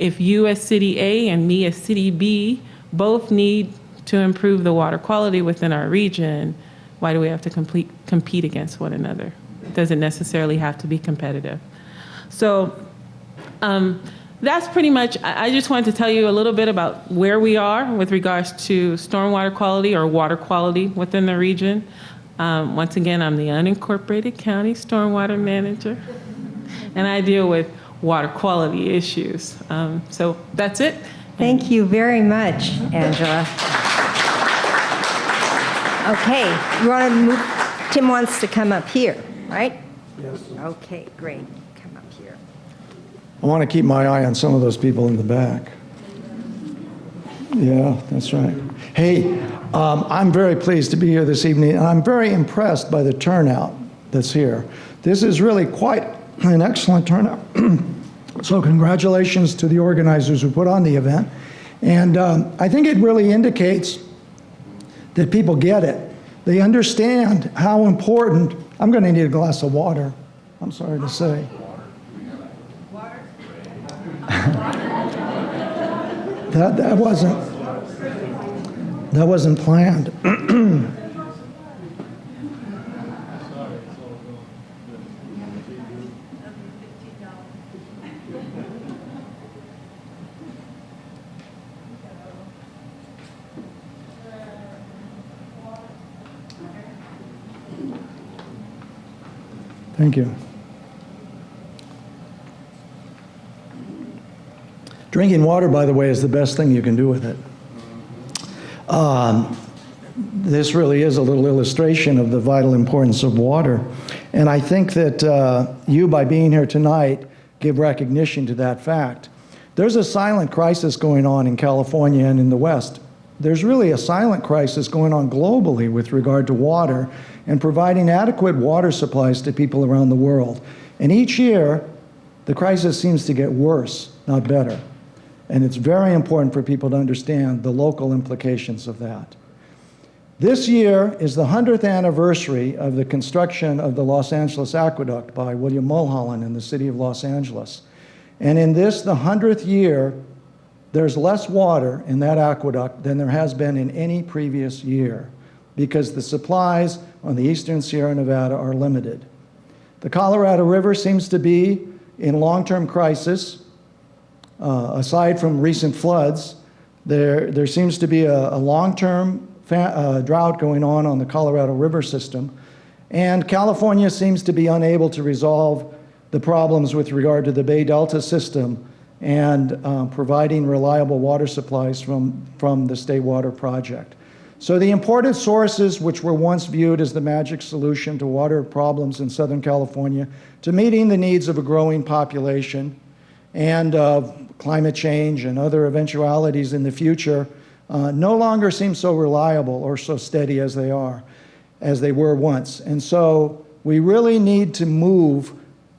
[SPEAKER 6] If you as City A and me as City B both need to improve the water quality within our region, why do we have to compete against one another? It doesn't necessarily have to be competitive. So that's pretty much, I just wanted to tell you a little bit about where we are with regards to stormwater quality or water quality within the region. Once again, I'm the unincorporated county stormwater manager, and I deal with water quality issues. So that's it.
[SPEAKER 3] Thank you very much, Angela. Okay, you want to move? Tim wants to come up here, right?
[SPEAKER 7] Yes.
[SPEAKER 3] Okay, great. Come up here.
[SPEAKER 7] I want to keep my eye on some of those people in the back. Yeah, that's right. Hey, I'm very pleased to be here this evening, and I'm very impressed by the turnout that's here. This is really quite an excellent turnout. So congratulations to the organizers who put on the event. And I think it really indicates that people get it. They understand how important, I'm going to need a glass of water, I'm sorry to say. That wasn't planned. Thank you. Drinking water, by the way, is the best thing you can do with it. This really is a little illustration of the vital importance of water. And I think that you, by being here tonight, give recognition to that fact. There's a silent crisis going on in California and in the West. There's really a silent crisis going on globally with regard to water and providing adequate water supplies to people around the world. And each year, the crisis seems to get worse, not better. And it's very important for people to understand the local implications of that. This year is the 100th anniversary of the construction of the Los Angeles Aqueduct by William Mulholland in the city of Los Angeles. And in this, the 100th year, there's less water in that aqueduct than there has been in any previous year because the supplies on the eastern Sierra Nevada are limited. The Colorado River seems to be in long-term crisis. Aside from recent floods, there seems to be a long-term drought going on the Colorado River system, and California seems to be unable to resolve the problems with regard to the Bay Delta system and providing reliable water supplies from the State Water Project. So the imported sources, which were once viewed as the magic solution to water problems in Southern California, to meeting the needs of a growing population and climate change and other eventualities in the future, no longer seem so reliable or so steady as they were once. And so we really need to move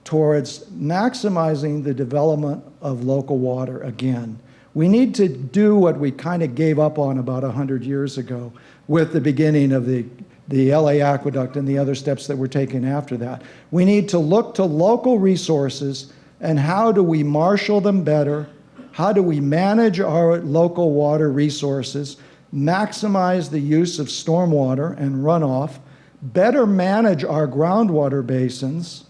[SPEAKER 7] towards maximizing the development of local water again. We need to do what we kind of gave up on about 100 years ago with the beginning of the LA Aqueduct and the other steps that were taken after that. We need to look to local resources and how do we marshal them better? How do we manage our local water resources, maximize the use of stormwater and runoff, better manage our groundwater basins,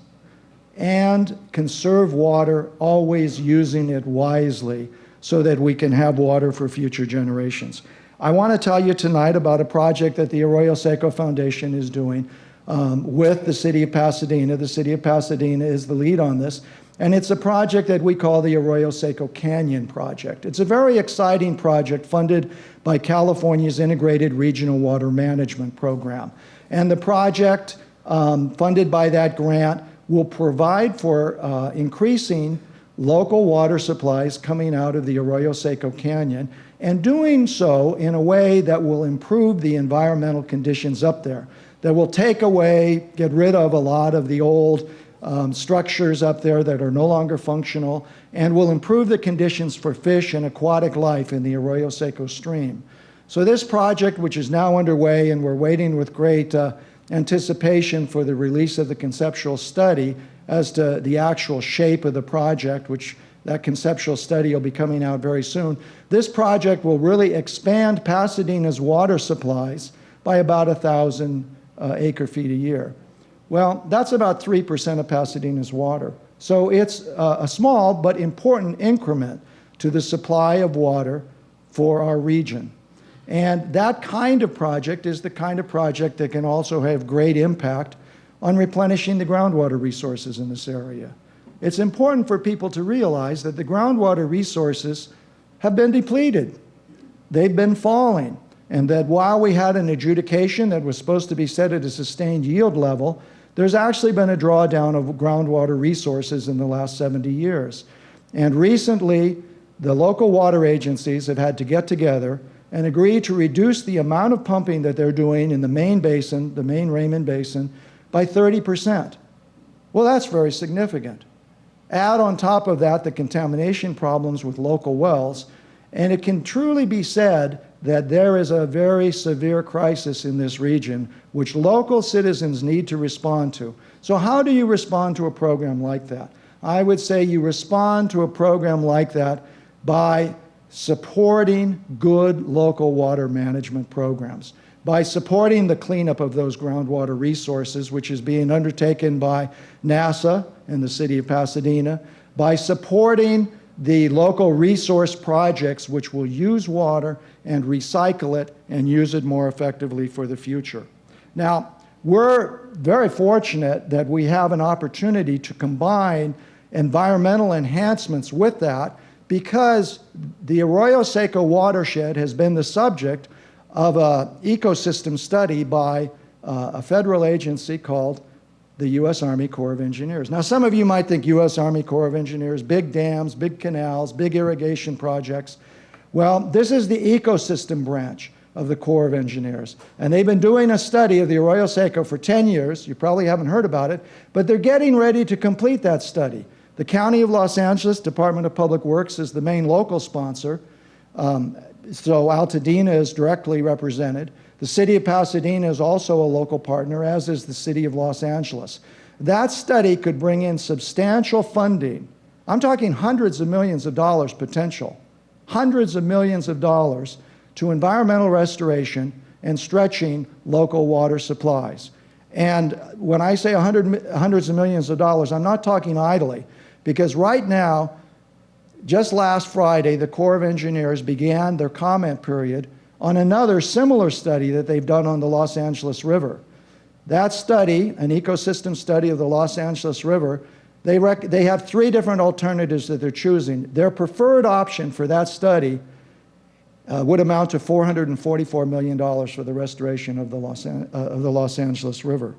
[SPEAKER 7] and conserve water, always using it wisely so that we can have water for future generations. I want to tell you tonight about a project that the Arroyo Seco Foundation is doing with the City of Pasadena. The City of Pasadena is the lead on this. And it's a project that we call the Arroyo Seco Canyon Project. It's a very exciting project funded by California's Integrated Regional Water Management Program. And the project, funded by that grant, will provide for increasing local water supplies coming out of the Arroyo Seco Canyon, and doing so in a way that will improve the environmental conditions up there, that will take away, get rid of a lot of the old structures up there that are no longer functional, and will improve the conditions for fish and aquatic life in the Arroyo Seco stream. So this project, which is now underway, and we're waiting with great anticipation for the release of the conceptual study as to the actual shape of the project, which That conceptual study will be coming out very soon. This project will really expand Pasadena's water supplies by about 1,000 acre-feet a year. Well, that's about 3% of Pasadena's water. So it's a small but important increment to the supply of water for our region. And that kind of project is the kind of project that can also have great impact on replenishing the groundwater resources in this area. It's important for people to realize that the groundwater resources have been depleted. They've been falling. And that while we had an adjudication that was supposed to be set at a sustained yield level, there's actually been a drawdown of groundwater resources in the last 70 years. And recently, the local water agencies have had to get together and agree to reduce the amount of pumping that they're doing in the main basin, the main Raymond Basin, by 30%. Well, that's very significant. Add on top of that the contamination problems with local wells, and it can truly be said that there is a very severe crisis in this region which local citizens need to respond to. So how do you respond to a program like that? I would say you respond to a program like that by supporting good local water management programs, by supporting the cleanup of those groundwater resources, which is being undertaken by NASA and the city of Pasadena, by supporting the local resource projects which will use water and recycle it and use it more effectively for the future. Now, we're very fortunate that we have an opportunity to combine environmental enhancements with that, because the Arroyo Seco watershed has been the subject of an ecosystem study by a federal agency called the U.S. Army Corps of Engineers. Now, some of you might think U.S. Army Corps of Engineers, big dams, big canals, big irrigation projects. Well, this is the ecosystem branch of the Corps of Engineers. And they've been doing a study of the Arroyo Seco for 10 years. You probably haven't heard about it, but they're getting ready to complete that study. The County of Los Angeles Department of Public Works is the main local sponsor, so Altadena is directly represented. The city of Pasadena is also a local partner, as is the city of Los Angeles. That study could bring in substantial funding. I'm talking hundreds of millions of dollars potential, hundreds of millions of dollars to environmental restoration and stretching local water supplies. And when I say hundreds of millions of dollars, I'm not talking idly, because right now, just last Friday, the Corps of Engineers began their comment period on another similar study that they've done on the Los Angeles River. That study, an ecosystem study of the Los Angeles River, they have 3 different alternatives that they're choosing. Their preferred option for that study would amount to $444 million for the restoration of the Los Angeles River.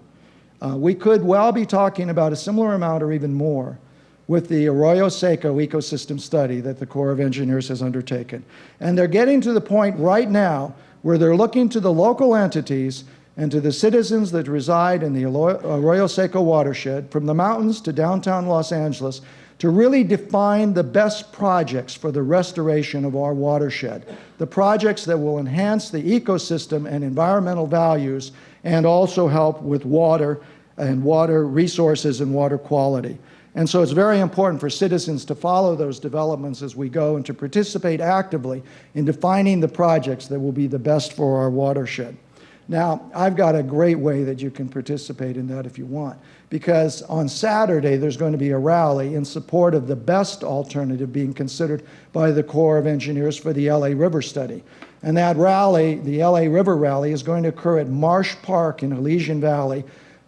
[SPEAKER 7] We could well be talking about a similar amount or even more with the Arroyo Seco ecosystem study that the Corps of Engineers has undertaken. And they're getting to the point right now where they're looking to the local entities and to the citizens that reside in the Arroyo Seco watershed, from the mountains to downtown Los Angeles, to really define the best projects for the restoration of our watershed, the projects that will enhance the ecosystem and environmental values and also help with water and water resources and water quality. And so it's very important for citizens to follow those developments as we go and to participate actively in defining the projects that will be the best for our watershed. Now, I've got a great way that you can participate in that if you want, because on Saturday there's going to be a rally in support of the best alternative being considered by the Corps of Engineers for the LA River study. And that rally, the LA River rally, is going to occur at Marsh Park in Elysian Valley,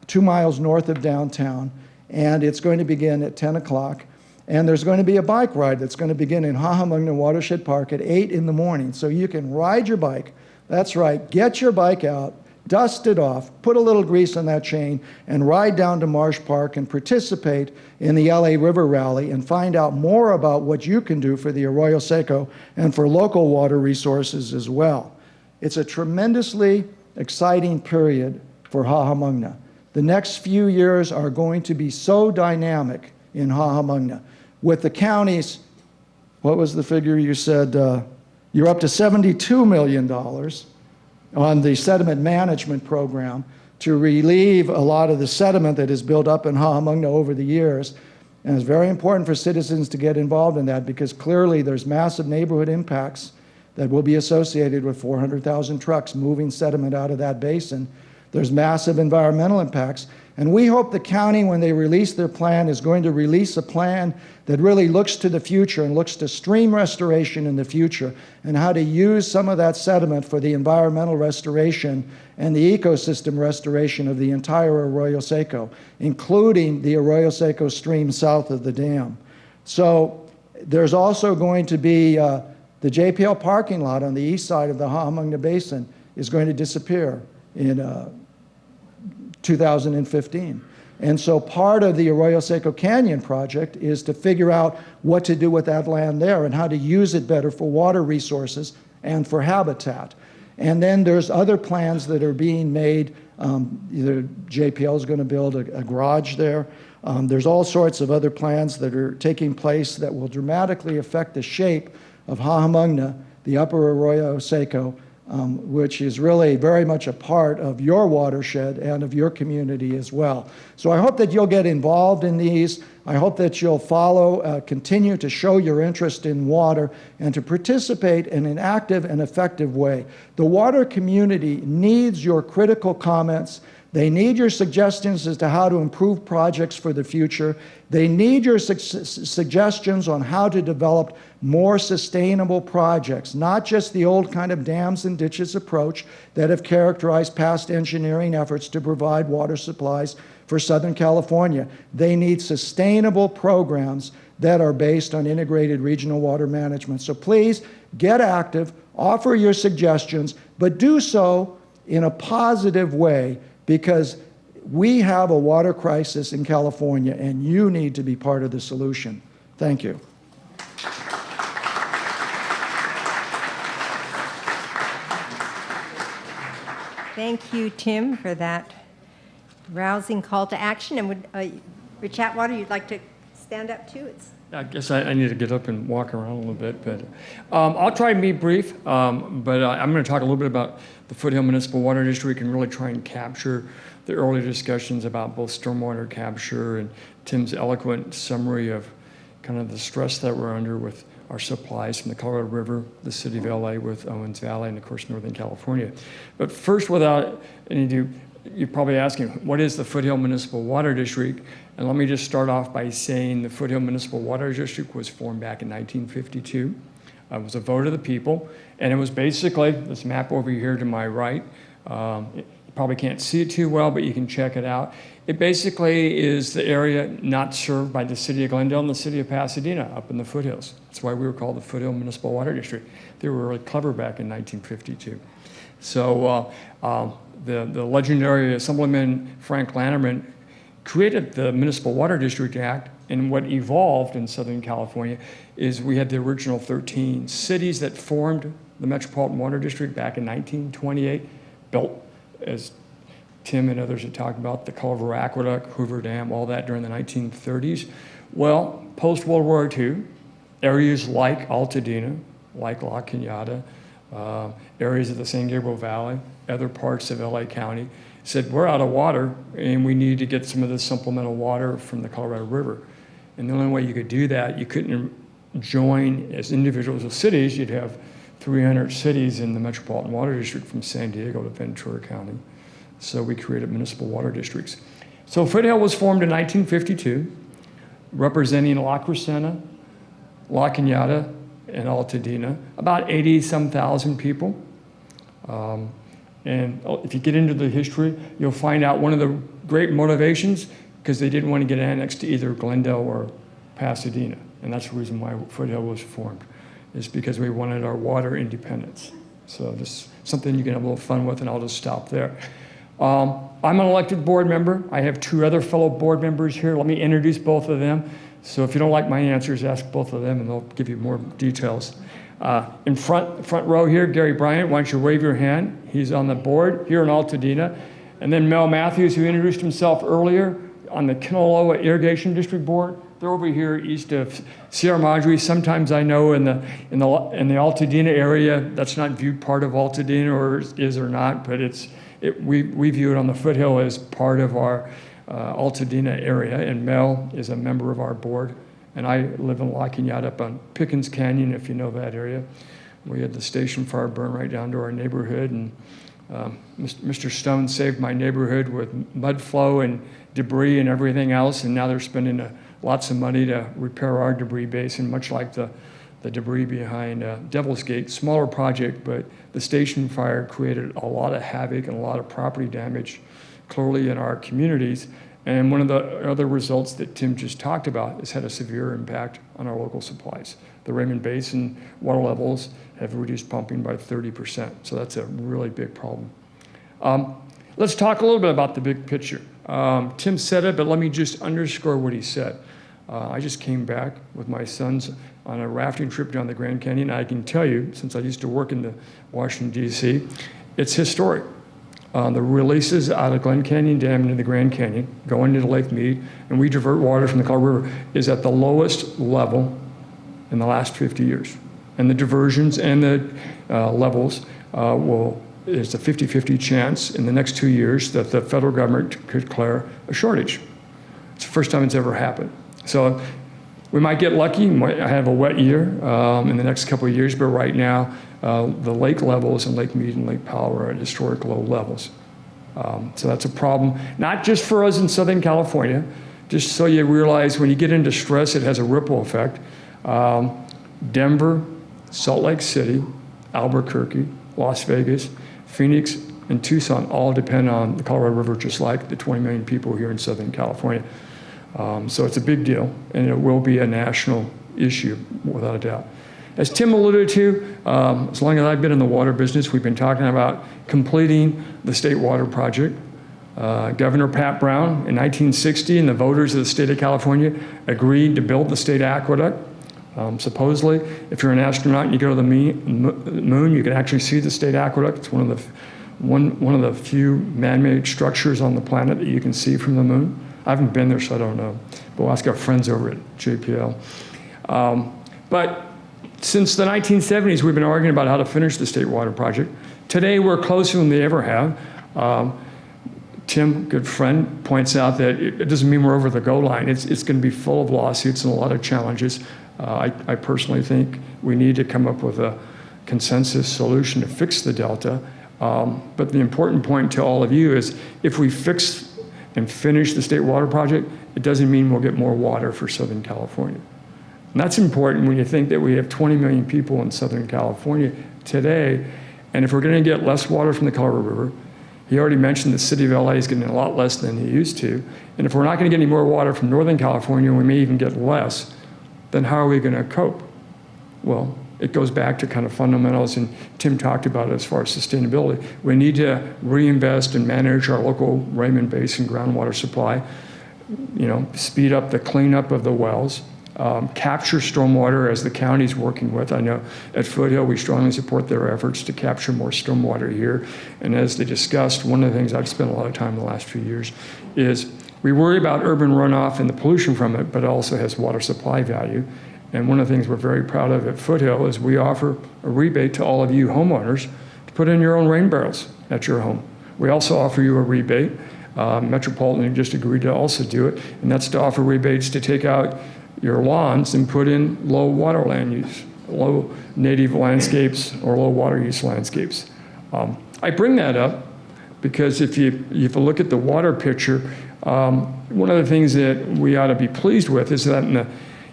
[SPEAKER 7] 2 miles north of downtown. And it's going to begin at 10 o'clock. And there's going to be a bike ride that's going to begin in Hahamungna Watershed Park at 8 in the morning. So you can ride your bike. That's right. Get your bike out, dust it off, put a little grease on that chain, and ride down to Marsh Park and participate in the LA River Rally and find out more about what you can do for the Arroyo Seco and for local water resources as well. It's a tremendously exciting period for Hahamungna. The next few years are going to be so dynamic in Hahamungna. With the counties, what was the figure you said? You're up to $72 million on the sediment management program to relieve a lot of the sediment that is built up in Hahamungna over the years. And it's very important for citizens to get involved in that because clearly there's massive neighborhood impacts that will be associated with 400,000 trucks moving sediment out of that basin. There's massive environmental impacts. And we hope the county, when they release their plan, is going to release a plan that really looks to the future and looks to stream restoration in the future and how to use some of that sediment for the environmental restoration and the ecosystem restoration of the entire Arroyo Seco, including the Arroyo Seco stream south of the dam. So there's also going to be the JPL parking lot on the east side of the Haamongna Basin is going to disappear in 2015. And so part of the Arroyo Seco Canyon project is to figure out what to do with that land there and how to use it better for water resources and for habitat. And then there's other plans that are being made. Either JPL is going to build a garage there. There's all sorts of other plans that are taking place that will dramatically affect the shape of Haamongna, the upper Arroyo Seco, which is really very much a part of your watershed and of your community as well. So I hope that you'll get involved in these. I hope that you'll follow, continue to show your interest in water and to participate in an active and effective way. The water community needs your critical comments. They need your suggestions as to how to improve projects for the future. They need your suggestions on how to develop more sustainable projects, not just the old kind of dams and ditches approach that have characterized past engineering efforts to provide water supplies for Southern California. They need sustainable programs that are based on integrated regional water management. So please get active, offer your suggestions, but do so in a positive way, because we have a water crisis in California and you need to be part of the solution. Thank you.
[SPEAKER 3] Thank you, Tim, for that rousing call to action. And would Rich Atwater, you'd like to stand up too?
[SPEAKER 8] I guess I need to get up and walk around a little bit, but I'll try and be brief, but I'm going to talk a little bit about the Foothill Municipal Water District and really try and capture the early discussions about both stormwater capture and Tim's eloquent summary of kind of the stress that we're under with our supplies from the Colorado River, the city of LA with Owens Valley, and of course Northern California. But first, without any ado, you're probably asking, what is the Foothill Municipal Water District? And let me just start off by saying the Foothill Municipal Water District was formed back in 1952. It was a vote of the people, and it was basically this map over here to my right. You probably can't see it too well, but you can check it out. It basically is the area not served by the city of Glendale and the city of Pasadena up in the foothills. That's why we were called the Foothill Municipal Water District. They were really clever back in 1952. So the legendary Assemblyman Frank Lanterman created the Municipal Water District Act, and what evolved in Southern California is we had the original 13 cities that formed the Metropolitan Water District back in 1928, built, as Tim and others had talked about, the Culver Aqueduct, Hoover Dam, all that during the 1930s. Well, post-World War II, areas like Altadena, like La Cañada, areas of the San Gabriel Valley, other parts of LA County, said, we're out of water and we need to get some of this supplemental water from the Colorado River. And the only way you could do that, you couldn't join as individuals of cities. You'd have 300 cities in the Metropolitan Water District from San Diego to Ventura County. So we created municipal water districts. So Foothill was formed in 1952, representing La Crescenta, La Cañada, and Altadena, about 80-some thousand people. And if you get into the history, you'll find out one of the great motivations, because they didn't want to get annexed to either Glendale or Pasadena. And that's the reason why Foothill was formed, is because we wanted our water independence. So this is something you can have a little fun with, and I'll just stop there. I'm an elected board member. I have two other fellow board members here. Let me introduce both of them. So if you don't like my answers, ask both of them, and they'll give you more details. In front row here, Gary Bryant, why don't you wave your hand? He's on the board here in Altadena. And then Mel Matthews, who introduced himself earlier, on the Kinaloa Irrigation District Board. They're over here east of Sierra Madre. Sometimes I know in the Altadena area, that's not viewed part of Altadena, or is or not, but we view it on the Foothill as part of our Altadena area, and Mel is a member of our board. And I live in La Cañada up on Pickens Canyon, if you know that area. We had the station fire burn right down to our neighborhood, and Mr. Stone saved my neighborhood with mud flow and debris and everything else, and now they're spending lots of money to repair our debris basin, much like the debris behind Devil's Gate. Smaller project, but the station fire created a lot of havoc and a lot of property damage, clearly in our communities. And one of the other results that Tim just talked about has had a severe impact on our local supplies. The Raymond Basin water levels have reduced pumping by 30%, so that's a really big problem. Let's talk a little bit about the big picture. Tim said it, but let me just underscore what he said. I just came back with my sons on a rafting trip down the Grand Canyon. I can tell you, since I used to work in the Washington, D.C., it's historic. The releases out of Glen Canyon Dam into the Grand Canyon, going into Lake Mead, and we divert water from the Colorado River, is at the lowest level in the last 50 years. And the diversions and the levels it's a 50-50 chance in the next 2 years that the federal government could declare a shortage. It's the first time it's ever happened. So we might get lucky, might have a wet year in the next couple of years, but right now, the lake levels in Lake Mead and Lake Powell are at historic low levels. So that's a problem, not just for us in Southern California, just so you realize when you get into stress, it has a ripple effect. Denver, Salt Lake City, Albuquerque, Las Vegas, Phoenix, and Tucson all depend on the Colorado River, just like the 20 million people here in Southern California. So it's a big deal, and it will be a national issue, without a doubt. As Tim alluded to, as long as I've been in the water business, we've been talking about completing the state water project. Governor Pat Brown in 1960 and the voters of the state of California agreed to build the state aqueduct. Supposedly, if you're an astronaut and you go to the moon, you can actually see the state aqueduct. It's one of the few man-made structures on the planet that you can see from the moon. I haven't been there, so I don't know. But we'll ask our friends over at JPL. But since the 1970s, we've been arguing about how to finish the state water project. Today, we're closer than we ever have. Tim, good friend, points out that it doesn't mean we're over the goal line. It's going to be full of lawsuits and a lot of challenges. I personally think we need to come up with a consensus solution to fix the delta. But the important point to all of you is if we fix and finish the state water project, it doesn't mean we'll get more water for Southern California. And that's important when you think that we have 20 million people in Southern California today, and if we're going to get less water from the Colorado River, he already mentioned the city of LA is getting a lot less than he used to, and if we're not going to get any more water from Northern California, we may even get less, then how are we going to cope? Well, it goes back to kind of fundamentals, and Tim talked about it as far as sustainability. We need to reinvest and manage our local Raymond Basin groundwater supply, speed up the cleanup of the wells, capture stormwater as the county's working with. I know at Foothill, we strongly support their efforts to capture more stormwater here. And as they discussed, one of the things I've spent a lot of time in the last few years is we worry about urban runoff and the pollution from it, but it also has water supply value. And one of the things we're very proud of at Foothill is we offer a rebate to all of you homeowners to put in your own rain barrels at your home. We also offer you a rebate. Metropolitan just agreed to also do it, and that's to offer rebates to take out your lawns and put in low water land use, low native landscapes or low water use landscapes. I bring that up because if you look at the water picture, one of the things that we ought to be pleased with is that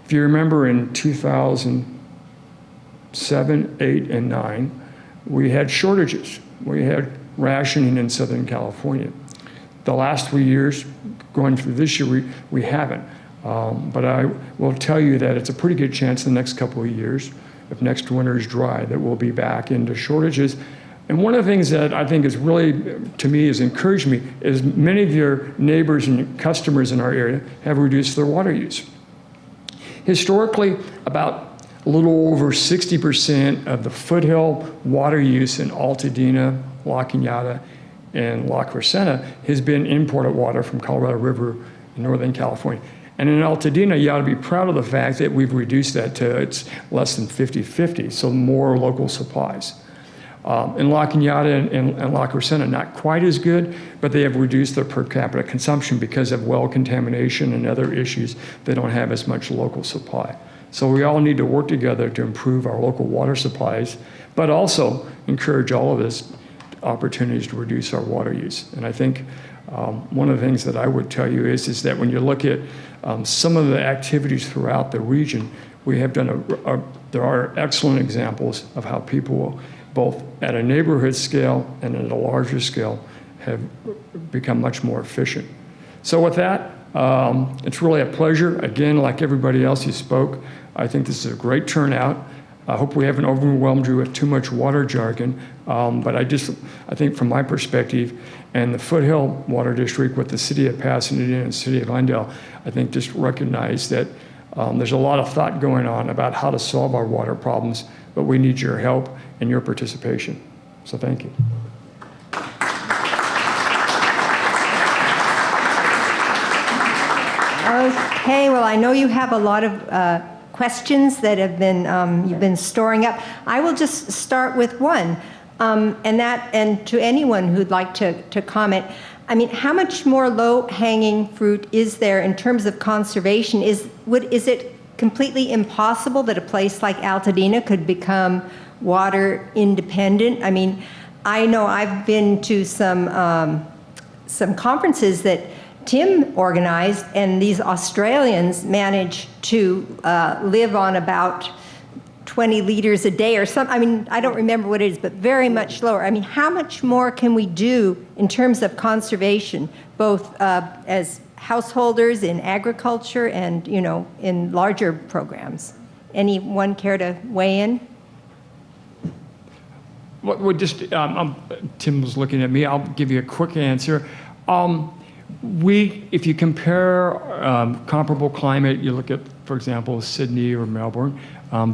[SPEAKER 8] if you remember in 2007, 8, and 9, we had shortages. We had rationing in Southern California. The last 3 years, going through this year, we haven't. But I will tell you that it's a pretty good chance in the next couple of years, if next winter is dry, that we'll be back into shortages. And one of the things that I think is really, to me, has encouraged me is many of your neighbors and customers in our area have reduced their water use. Historically, about a little over 60% of the Foothill water use in Altadena, La Cañada, and La Crescenta has been imported water from Colorado River in Northern California. And in Altadena, you ought to be proud of the fact that we've reduced that to it's less than 50-50, so more local supplies. In La Cañada and La Crescenta, not quite as good, but they have reduced their per capita consumption because of well contamination and other issues. They don't have as much local supply. So we all need to work together to improve our local water supplies, but also encourage all of us opportunities to reduce our water use. And I think one of the things that I would tell you is that when you look at some of the activities throughout the region, we have done there are excellent examples of how people, both at a neighborhood scale and at a larger scale, have become much more efficient. So with that, it's really a pleasure. Again, like everybody else who spoke, I think this is a great turnout. I hope we haven't overwhelmed you with too much water jargon, but I think from my perspective, and the Foothill Water District with the City of Pasadena and the City of Glendale, I think just recognize that there's a lot of thought going on about how to solve our water problems, but we need your help and your participation. So thank you.
[SPEAKER 3] Okay, well, I know you have a lot of questions that have been you've been storing up. I will just start with one, and to anyone who'd like to comment. I mean, how much more low-hanging fruit is there in terms of conservation? Is it completely impossible that a place like Altadena could become water independent? I mean, I know I've been to some conferences that Tim organized, and these Australians managed to live on about 20 liters a day or something. I mean, I don't remember what it is, but very much lower. I mean, how much more can we do in terms of conservation, both as householders in agriculture and, you know, in larger programs? Anyone care to weigh in?
[SPEAKER 8] Well, just Tim was looking at me. I'll give you a quick answer. If you compare comparable climate, you look at, for example, Sydney or Melbourne,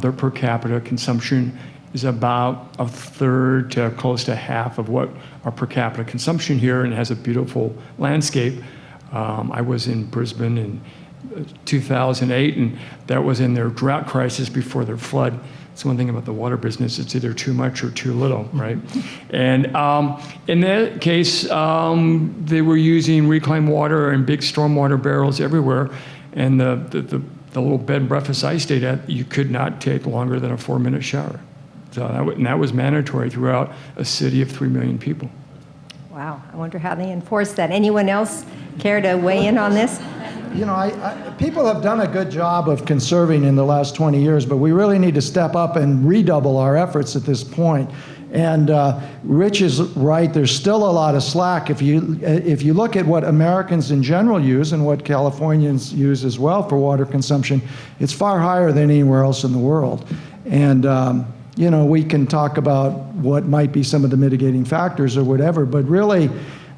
[SPEAKER 8] their per capita consumption is about a third to close to half of what our per capita consumption here, and has a beautiful landscape. I was in Brisbane in 2008, and that was in their drought crisis before their flood. It's one thing about the water business, it's either too much or too little, right? And in that case, they were using reclaimed water and big stormwater barrels everywhere. And the little bed and breakfast I stayed at, you could not take longer than a 4-minute shower. So that was mandatory throughout a city of 3 million people.
[SPEAKER 3] Wow, I wonder how they enforce that. Anyone else care to weigh in on this?
[SPEAKER 7] You know, people have done a good job of conserving in the last 20 years, but we really need to step up and redouble our efforts at this point. And Rich is right, there's still a lot of slack. If you look at what Americans in general use and what Californians use as well for water consumption, it's far higher than anywhere else in the world. And you know, we can talk about what might be some of the mitigating factors or whatever, but really,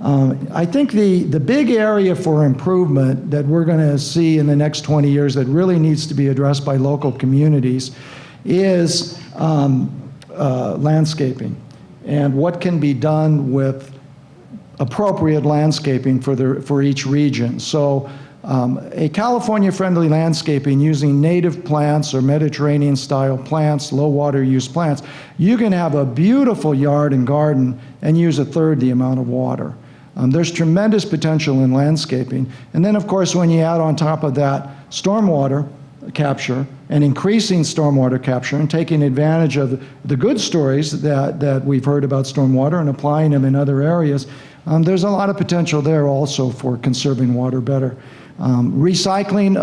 [SPEAKER 7] I think the big area for improvement that we're going to see in the next 20 years that really needs to be addressed by local communities is landscaping, and what can be done with appropriate landscaping for each region. So a California-friendly landscaping using native plants or Mediterranean-style plants, low water use plants, you can have a beautiful yard and garden and use a third the amount of water. There's tremendous potential in landscaping. And then, of course, when you add on top of that stormwater capture and increasing stormwater capture and taking advantage of the good stories that we've heard about stormwater and applying them in other areas, there's a lot of potential there also for conserving water better. Recycling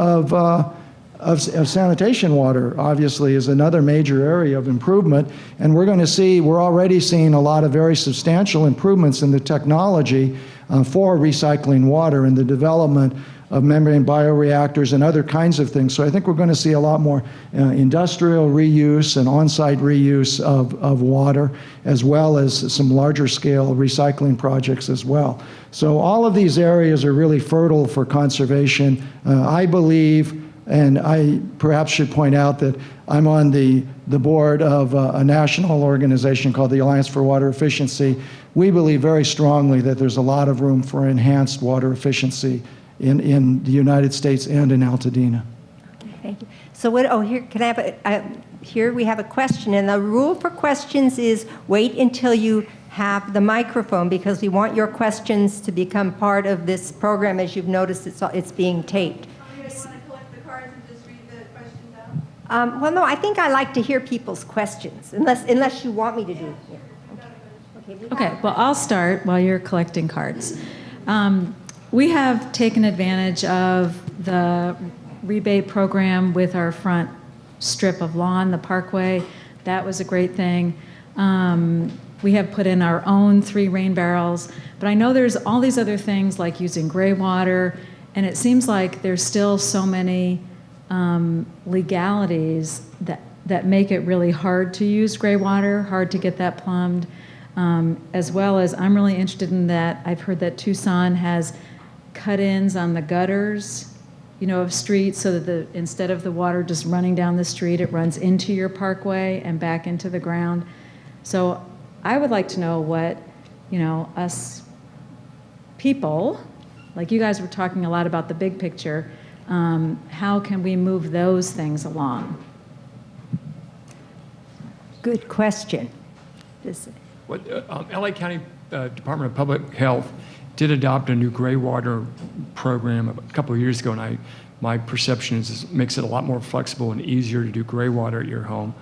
[SPEAKER 7] of sanitation water, obviously, is another major area of improvement, and we're already seeing a lot of very substantial improvements in the technology for recycling water and the development of membrane bioreactors and other kinds of things. So I think we're going to see a lot more industrial reuse and on-site reuse of water, as well as some larger scale recycling projects as well. So all of these areas are really fertile for conservation. I believe, and I perhaps should point out that I'm on the board of a national organization called the Alliance for Water Efficiency. We believe very strongly that there's a lot of room for enhanced water efficiency in the United States and in Altadena.
[SPEAKER 3] Okay, thank you. So here, can I have here we have a question, and the rule for questions is wait until you have the microphone, because we want your questions to become part of this program. As you've noticed, it's being taped.
[SPEAKER 9] Anybody want to collect the cards and just read the questions out?
[SPEAKER 3] Well, no, I think I like to hear people's questions, unless you want me to do. Yeah.
[SPEAKER 10] Okay, well, I'll start while you're collecting cards. We have taken advantage of the rebate program with our front strip of lawn, the parkway. That was a great thing. We have put in our own 3 rain barrels, but I know there's all these other things like using gray water, and it seems like there's still so many legalities that make it really hard to use gray water, hard to get that plumbed, as well as I'm really interested in that. I've heard that Tucson has cut-ins on the gutters, of streets, so that instead of the water just running down the street, it runs into your parkway and back into the ground. So I would like to know what, us people, like you guys were talking a lot about the big picture, how can we move those things along?
[SPEAKER 3] Good question.
[SPEAKER 8] LA County Department of Public Health did adopt a new gray water program a couple of years ago, and my perception is it makes it a lot more flexible and easier to do gray water at your home.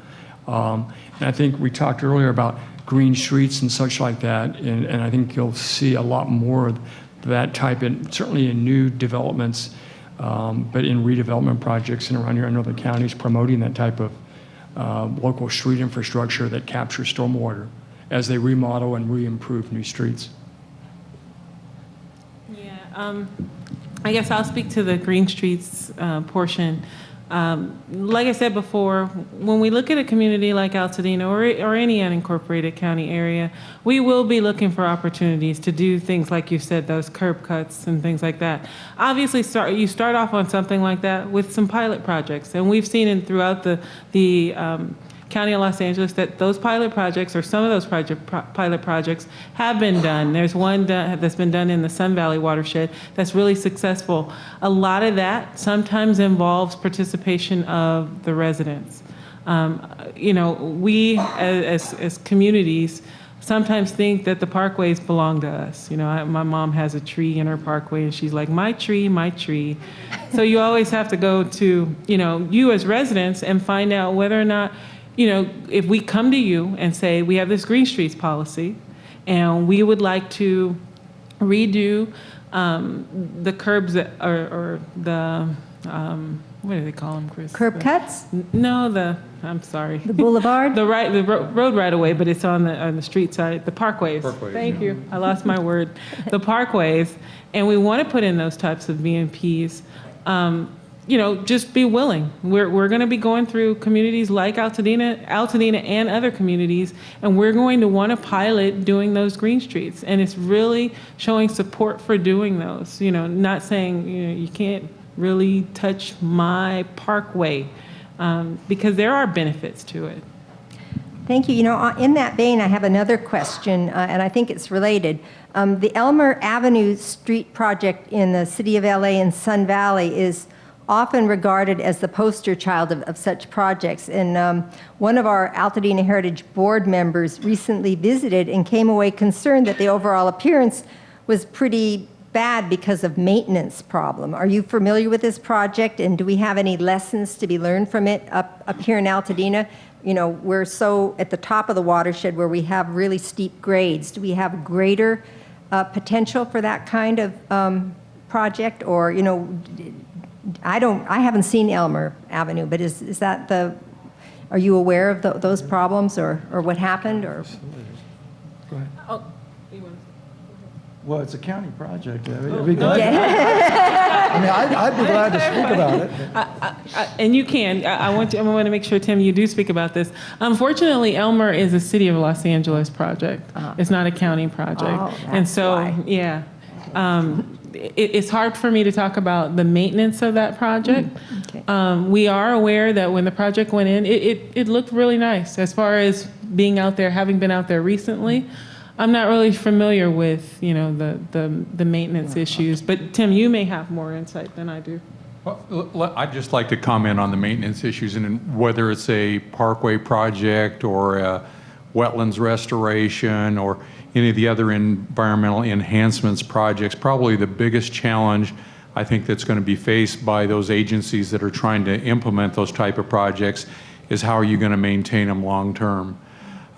[SPEAKER 8] And I think we talked earlier about green streets and such like that, and I think you'll see a lot more of that type, and certainly in new developments, but in redevelopment projects and around here. I know the county's promoting that type of local street infrastructure that captures stormwater as they remodel and re-improve new streets.
[SPEAKER 6] Yeah, I guess I'll speak to the Green Streets portion. Like I said before, when we look at a community like Altadena or any unincorporated county area, we will be looking for opportunities to do things like you said, those curb cuts and things like that. Obviously, you start off on something like that with some pilot projects, and we've seen throughout the County of Los Angeles that those pilot projects, or some of those pilot projects, have been done. There's one that's been done in the Sun Valley Watershed that's really successful. A lot of that sometimes involves participation of the residents. We as communities sometimes think that the parkways belong to us. My mom has a tree in her parkway, and she's like, my tree, my tree. So you always have to go to, you as residents and find out whether or not, if we come to you and say, we have this Green Streets policy, and we would like to redo the curbs that, or the, what do they call them, Chris?
[SPEAKER 3] Curb cuts?
[SPEAKER 6] No, I'm sorry.
[SPEAKER 3] The boulevard?
[SPEAKER 6] the road right away, but it's on the street side, the parkways. Thank you. I lost my word. The parkways, and we want to put in those types of VMPs. Just be willing. We're going to be going through communities like Altadena and other communities, and we're going to want to pilot doing those green streets. And it's really showing support for doing those. Not saying you can't really touch my parkway, because there are benefits to it.
[SPEAKER 3] Thank you. In that vein, I have another question, and I think it's related. The Elmer Avenue Street project in the city of LA and Sun Valley is often regarded as the poster child of such projects. And one of our Altadena Heritage Board members recently visited and came away concerned that the overall appearance was pretty bad because of maintenance problem. Are you familiar with this project, and do we have any lessons to be learned from it up here in Altadena? We're so at the top of the watershed where we have really steep grades. Do we have greater potential for that kind of project? Or, I haven't seen Elmer Avenue, but is that are you aware of those problems or what happened? Or?
[SPEAKER 8] Go ahead.
[SPEAKER 6] Oh,
[SPEAKER 7] Well, it's a county project. I'd be glad I'd be glad to speak about it.
[SPEAKER 6] And you can. I want to make sure, Tim, you do speak about this. Unfortunately, Elmer is a city of Los Angeles project. It's not a county project. And so,
[SPEAKER 3] why.
[SPEAKER 6] Yeah. It's hard for me to talk about the maintenance of that project.
[SPEAKER 3] Okay.
[SPEAKER 6] We are aware that when the project went in, it looked really nice. As far as being out there, having been out there recently, I'm not really familiar with the maintenance issues. But Tim, you may have more insight than I do.
[SPEAKER 5] I'd just like to comment on the maintenance issues, and whether it's a parkway project or a wetlands restoration or any of the other environmental enhancements projects. Probably the biggest challenge I think that's going to be faced by those agencies that are trying to implement those type of projects is how are you going to maintain them long term.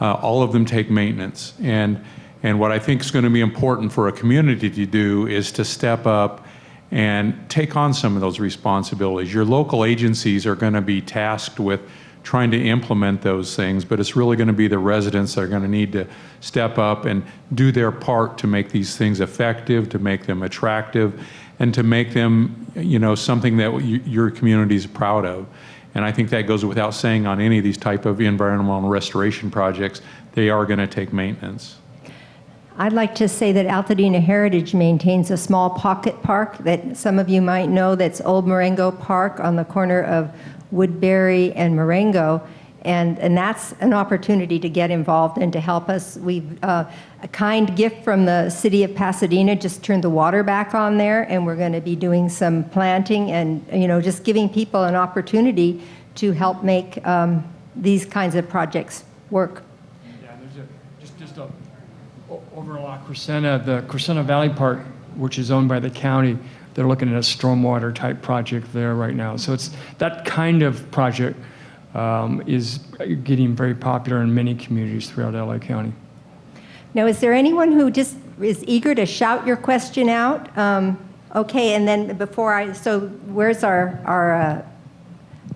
[SPEAKER 5] All of them take maintenance, and what I think is going to be important for a community to do is to step up and take on some of those responsibilities. Your local agencies are going to be tasked with trying to implement those things, but it's really going to be the residents that are going to need to step up and do their part to make these things effective, to make them attractive, and to make them, you know, something that your community is proud of. And I think that goes without saying on any of these type of environmental restoration projects. They are going to take maintenance.
[SPEAKER 3] I'd like to say that Altadena Heritage maintains a small pocket park that some of you might know, that's Old Marengo Park on the corner of Woodbury and Marengo, and that's an opportunity to get involved and to help us. We've a kind gift from the city of Pasadena just turned the water back on there, and we're going to be doing some planting and, you know, just giving people an opportunity to help make these kinds of projects work.
[SPEAKER 8] Yeah, there's just over La Crescenta, the Crescenta Valley Park, which is owned by the county. They're looking at a stormwater type project there right now. So it's that kind of project is getting very popular in many communities throughout LA County.
[SPEAKER 3] Now, is there anyone who just is eager to shout your question out? Okay, and then before so where's our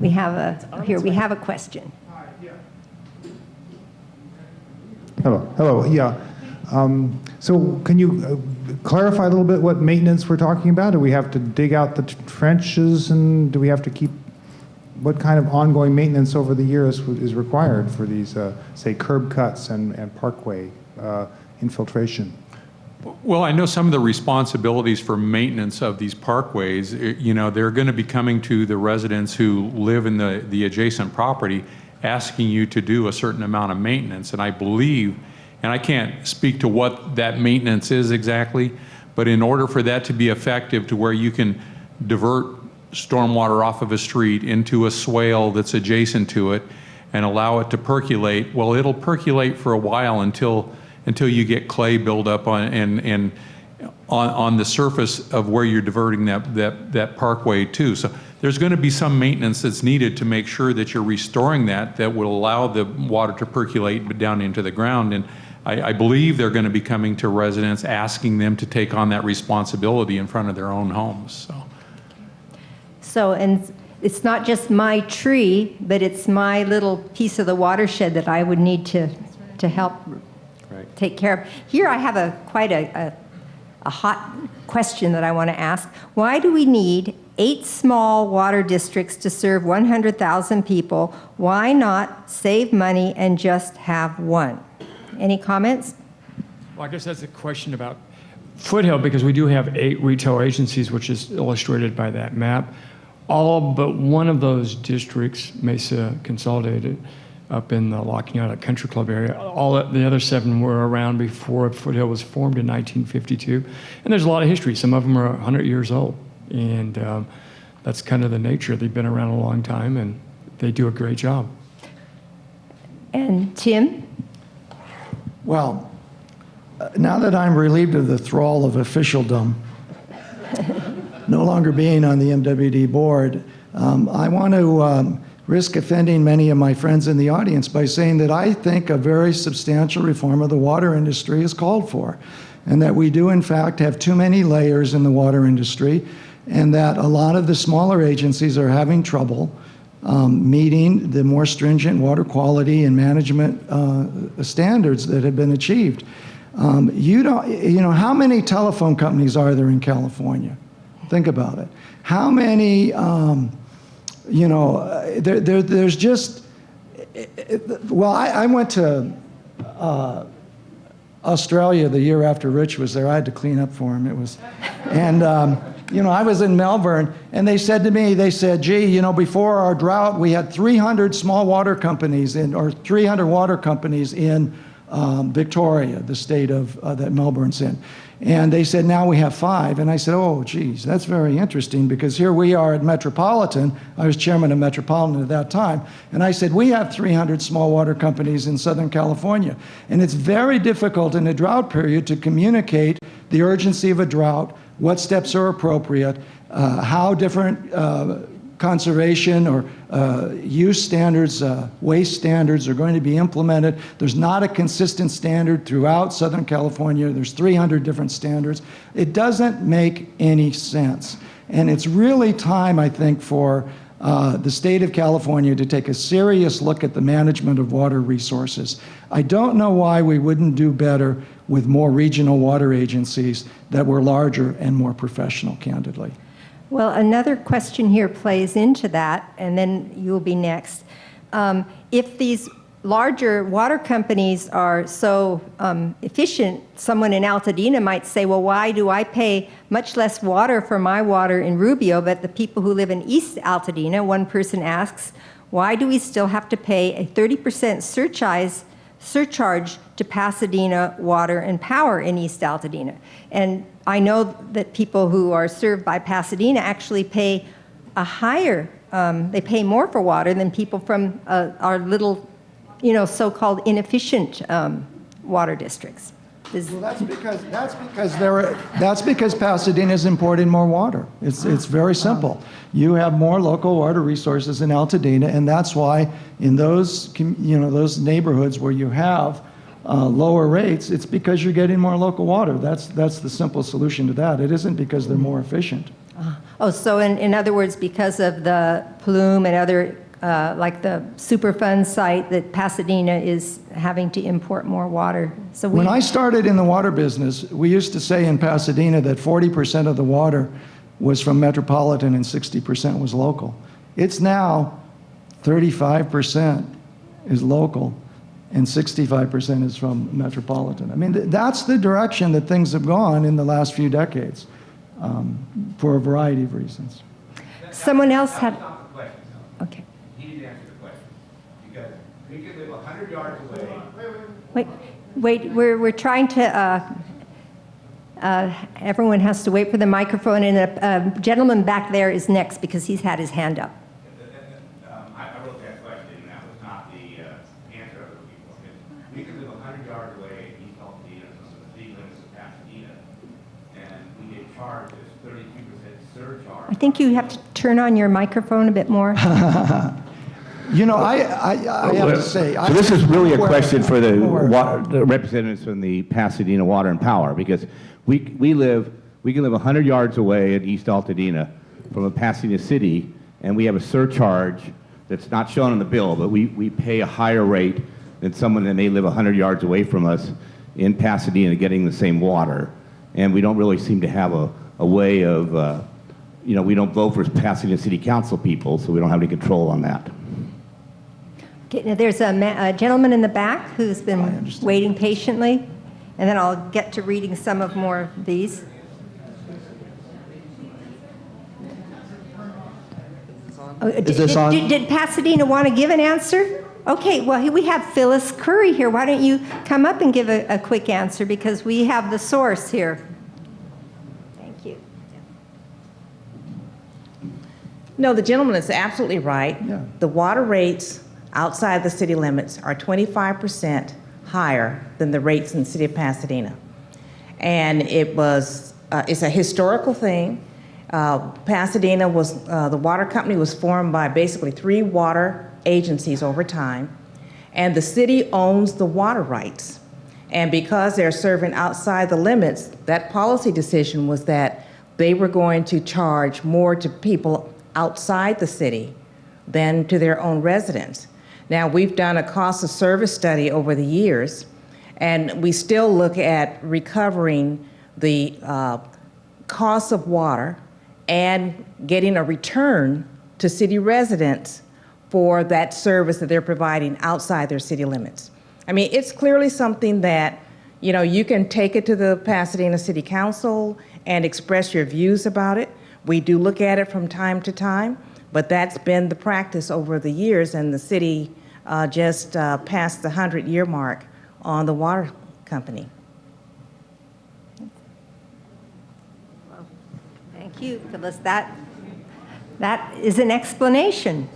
[SPEAKER 3] we have a question.
[SPEAKER 1] Hello, yeah. So can you clarify a little bit what maintenance we're talking about? Do we have to dig out the trenches, and do we have to keep, what kind of ongoing maintenance over the years is required for these, say, curb cuts and parkway infiltration?
[SPEAKER 5] Well, I know some of the responsibilities for maintenance of these parkways, you know, they're going to be coming to the residents who live in the adjacent property, asking you to do a certain amount of maintenance. And I believe, and I can't speak to what that maintenance is exactly, but in order for that to be effective to where you can divert stormwater off of a street into a swale that's adjacent to it and allow it to percolate, well, it'll percolate for a while until you get clay buildup on the surface of where you're diverting that parkway to. So there's going to be some maintenance that's needed to make sure that you're restoring that will allow the water to percolate down into the ground. And I believe they're going to be coming to residents asking them to take on that responsibility in front of their own homes.
[SPEAKER 3] So, and it's not just my tree, but it's my little piece of the watershed that I would need to help take care of. Here I have quite a hot question that I want to ask. Why do we need 8 small water districts to serve 100,000 people? Why not save money and just have one? Any comments?
[SPEAKER 8] Well, I guess that's a question about Foothill, because we do have 8 retail agencies, which is illustrated by that map. All but one of those districts, Mesa Consolidated, up in the La Cañada Country Club area. All the other 7 were around before Foothill was formed in 1952. And there's a lot of history. Some of them are 100 years old. And that's kind of the nature. They've been around a long time, and they do a great job.
[SPEAKER 3] And Tim?
[SPEAKER 7] Well, now that I'm relieved of the thrall of officialdom, no longer being on the MWD board, I want to risk offending many of my friends in the audience by saying that I think a very substantial reform of the water industry is called for, and that we do in fact have too many layers in the water industry, and that a lot of the smaller agencies are having trouble meeting the more stringent water quality and management standards that have been achieved. You know, how many telephone companies are there in California? Think about it. How many, you know, there's just, well, I went to Australia the year after Rich was there. I had to clean up for him. It was, and, you know, I was in Melbourne, and they said to me, they said, gee, you know, before our drought, we had 300 small water companies or 300 water companies in Victoria, the state of that Melbourne's in. And they said, now we have 5. And I said, oh, geez, that's very interesting, because here we are at Metropolitan. I was chairman of Metropolitan at that time. And I said, we have 300 small water companies in Southern California. And it's very difficult in a drought period to communicate the urgency of a drought, what steps are appropriate, how different conservation or use standards, waste standards are going to be implemented. There's not a consistent standard throughout Southern California. There's 300 different standards. It doesn't make any sense. And it's really time, I think, for the state of California to take a serious look at the management of water resources. I don't know why we wouldn't do better with more regional water agencies that were larger and more professional, candidly.
[SPEAKER 3] Well, another question here plays into that, and then you'll be next. If these larger water companies are so efficient, someone in Altadena might say, well, why do I pay much less water for my water in Rubio, but the people who live in East Altadena, one person asks, why do we still have to pay a 30% surcharge to Pasadena Water and Power in East Altadena? And I know that people who are served by Pasadena actually pay a higher, they pay more for water than people from our little, so-called inefficient water districts.
[SPEAKER 7] Well, that's because Pasadena is importing more water. It's very simple. You have more local water resources in Altadena, and that's why in those those neighborhoods where you have lower rates, it's because you're getting more local water. That's the simple solution to that. It isn't because they're more efficient.
[SPEAKER 3] Oh, so in other words, because of the plume and other, like the Superfund site, that Pasadena is having to import more water. So
[SPEAKER 7] when I started in the water business, we used to say in Pasadena that 40% of the water was from Metropolitan and 60% was local. It's now 35% is local and 65% is from Metropolitan. I mean, that's the direction that things have gone in the last few decades, for a variety of reasons.
[SPEAKER 3] Someone else had...
[SPEAKER 11] That's not the question, though.
[SPEAKER 3] Okay.
[SPEAKER 11] He didn't answer the question. Because we could live 100 yards away.
[SPEAKER 3] Wait, we're trying to... everyone has to wait for the microphone, and a gentleman back there is next because he's had his hand up.
[SPEAKER 11] I wrote that question, and that was not the answer of the people. We could live 100 yards away in East Altadena from the city limits of Pasadena, and we get charged this 32% surcharge.
[SPEAKER 3] I think you have to turn on your microphone a bit more.
[SPEAKER 7] I have to say...
[SPEAKER 11] So this is really a question for the representatives from the Pasadena Water and Power, because we can live 100 yards away at East Altadena from a Pasadena city, and we have a surcharge that's not shown on the bill, but we pay a higher rate than someone that may live 100 yards away from us in Pasadena getting the same water. And we don't really seem to have a way of, we don't vote for Pasadena City Council people, so we don't have any control on that.
[SPEAKER 3] Okay, now there's a gentleman in the back who's been waiting patiently, and then I'll get to reading some of more of these. Did Pasadena want to give an answer? Okay, well, we have Phyllis Curry here. Why don't you come up and give a quick answer, because we have the source here. Thank you.
[SPEAKER 12] No, the gentleman is absolutely right.
[SPEAKER 7] Yeah.
[SPEAKER 12] The water rates outside the city limits are 25% higher than the rates in the city of Pasadena. And it's a historical thing. Pasadena was, the water company was formed by basically 3 water agencies over time, and the city owns the water rights. And because they're serving outside the limits, that policy decision was that they were going to charge more to people outside the city than to their own residents. Now, we've done a cost of service study over the years, and we still look at recovering the cost of water and getting a return to city residents for that service that they're providing outside their city limits. I mean, it's clearly something that, you can take it to the Pasadena City Council and express your views about it. We do look at it from time to time, but that's been the practice over the years, and the city just passed the 100-year mark on the water company.
[SPEAKER 3] Thank you, Phyllis. That is an explanation.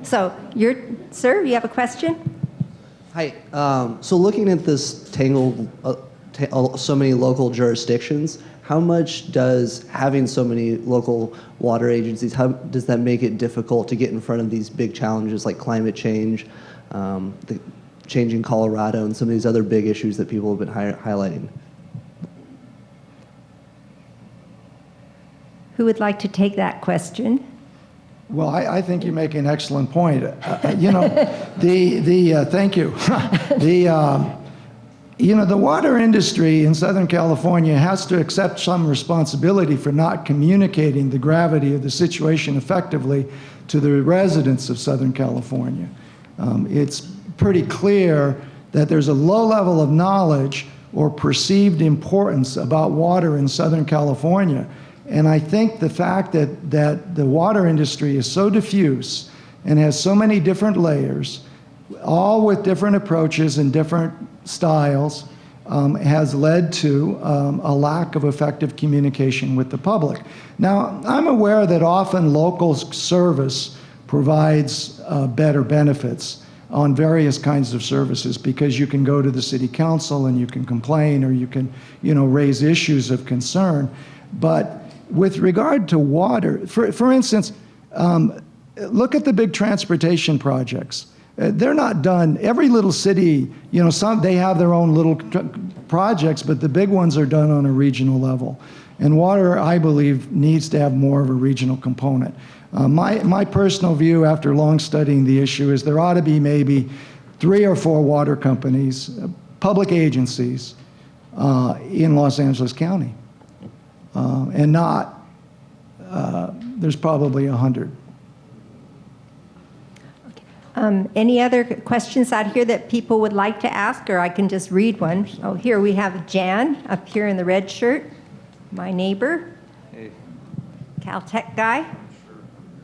[SPEAKER 3] So, sir, you have a question?
[SPEAKER 13] Hi. So looking at this tangled, so many local jurisdictions, how much does having so many local water agencies, how does that make it difficult to get in front of these big challenges like climate change, the change in Colorado, and some of these other big issues that people have been highlighting?
[SPEAKER 3] Who would like to take that question?
[SPEAKER 7] Well, I think you make an excellent point. You know, thank you. The water industry in Southern California has to accept some responsibility for not communicating the gravity of the situation effectively to the residents of Southern California. It's pretty clear that there's a low level of knowledge or perceived importance about water in Southern California. And I think the fact that the water industry is so diffuse and has so many different layers, all with different approaches and different styles, has led to a lack of effective communication with the public. Now, I'm aware that often local service provides better benefits on various kinds of services because you can go to the city council and you can complain or you can, raise issues of concern. But with regard to water, for instance, look at the big transportation projects. They're not done. Every little city, they have their own little projects, but the big ones are done on a regional level. And water, I believe, needs to have more of a regional component. My personal view after long studying the issue is there ought to be maybe 3 or 4 water companies, public agencies, in Los Angeles County. And not, there's probably 100.
[SPEAKER 3] Any other questions out here that people would like to ask, or I can just read one? Oh, here we have Jan up here in the red shirt, my neighbor.
[SPEAKER 14] Hey.
[SPEAKER 3] Caltech guy.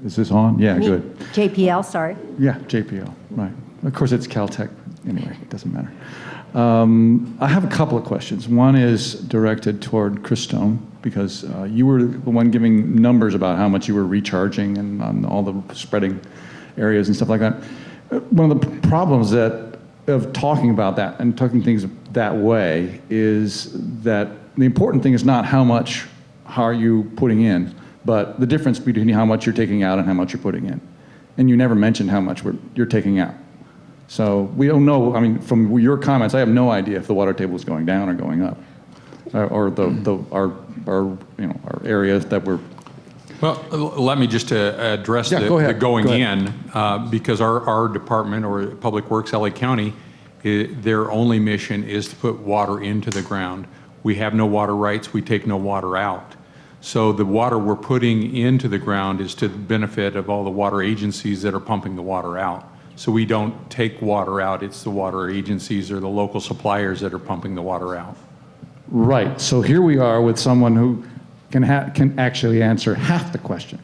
[SPEAKER 14] Is this on? Yeah, good.
[SPEAKER 3] JPL, sorry.
[SPEAKER 14] Yeah, JPL, right. Of course, it's Caltech. Anyway, it doesn't matter. I have a couple of questions. One is directed toward Chris Stone, because you were the one giving numbers about how much you were recharging and on all the spreading areas and stuff like that. One of the problems of talking about that and talking things that way is that the important thing is not how are you putting in, but the difference between how much you're taking out and how much you're putting in. And you never mentioned how much you're taking out. So we don't know, from your comments, I have no idea if the water table is going down or going up, or our areas that we're.
[SPEAKER 5] Well, let me just address the going in, because our department, or Public Works LA County, their only mission is to put water into the ground. We have no water rights, we take no water out. So the water we're putting into the ground is to the benefit of all the water agencies that are pumping the water out. So we don't take water out, it's the water agencies or the local suppliers that are pumping the water out.
[SPEAKER 14] Right, so here we are with someone who can actually answer half the question.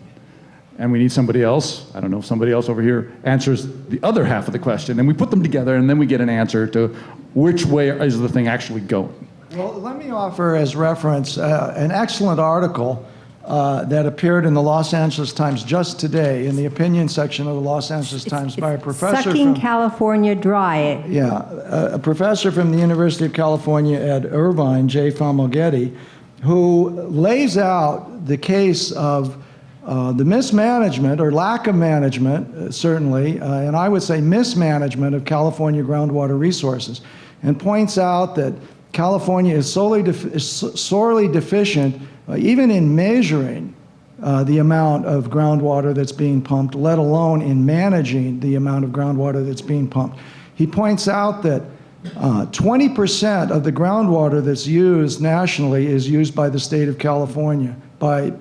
[SPEAKER 14] And we need somebody else, I don't know if somebody else over here answers the other half of the question, and we put them together and then we get an answer to which way is the thing actually going.
[SPEAKER 7] Well, let me offer as reference an excellent article that appeared in the Los Angeles Times just today, in the opinion section of the Los Angeles Times, by a professor
[SPEAKER 3] Sucking
[SPEAKER 7] from
[SPEAKER 3] California Dry.
[SPEAKER 7] Yeah, a professor from the University of California at Irvine, Jay Famulgetti, who lays out the case of the mismanagement or lack of management, certainly, and I would say mismanagement of California groundwater resources, and points out that California is sorely deficient even in measuring the amount of groundwater that's being pumped, let alone in managing the amount of groundwater that's being pumped. He points out that 20% of the groundwater that's used nationally is used by the state of California, by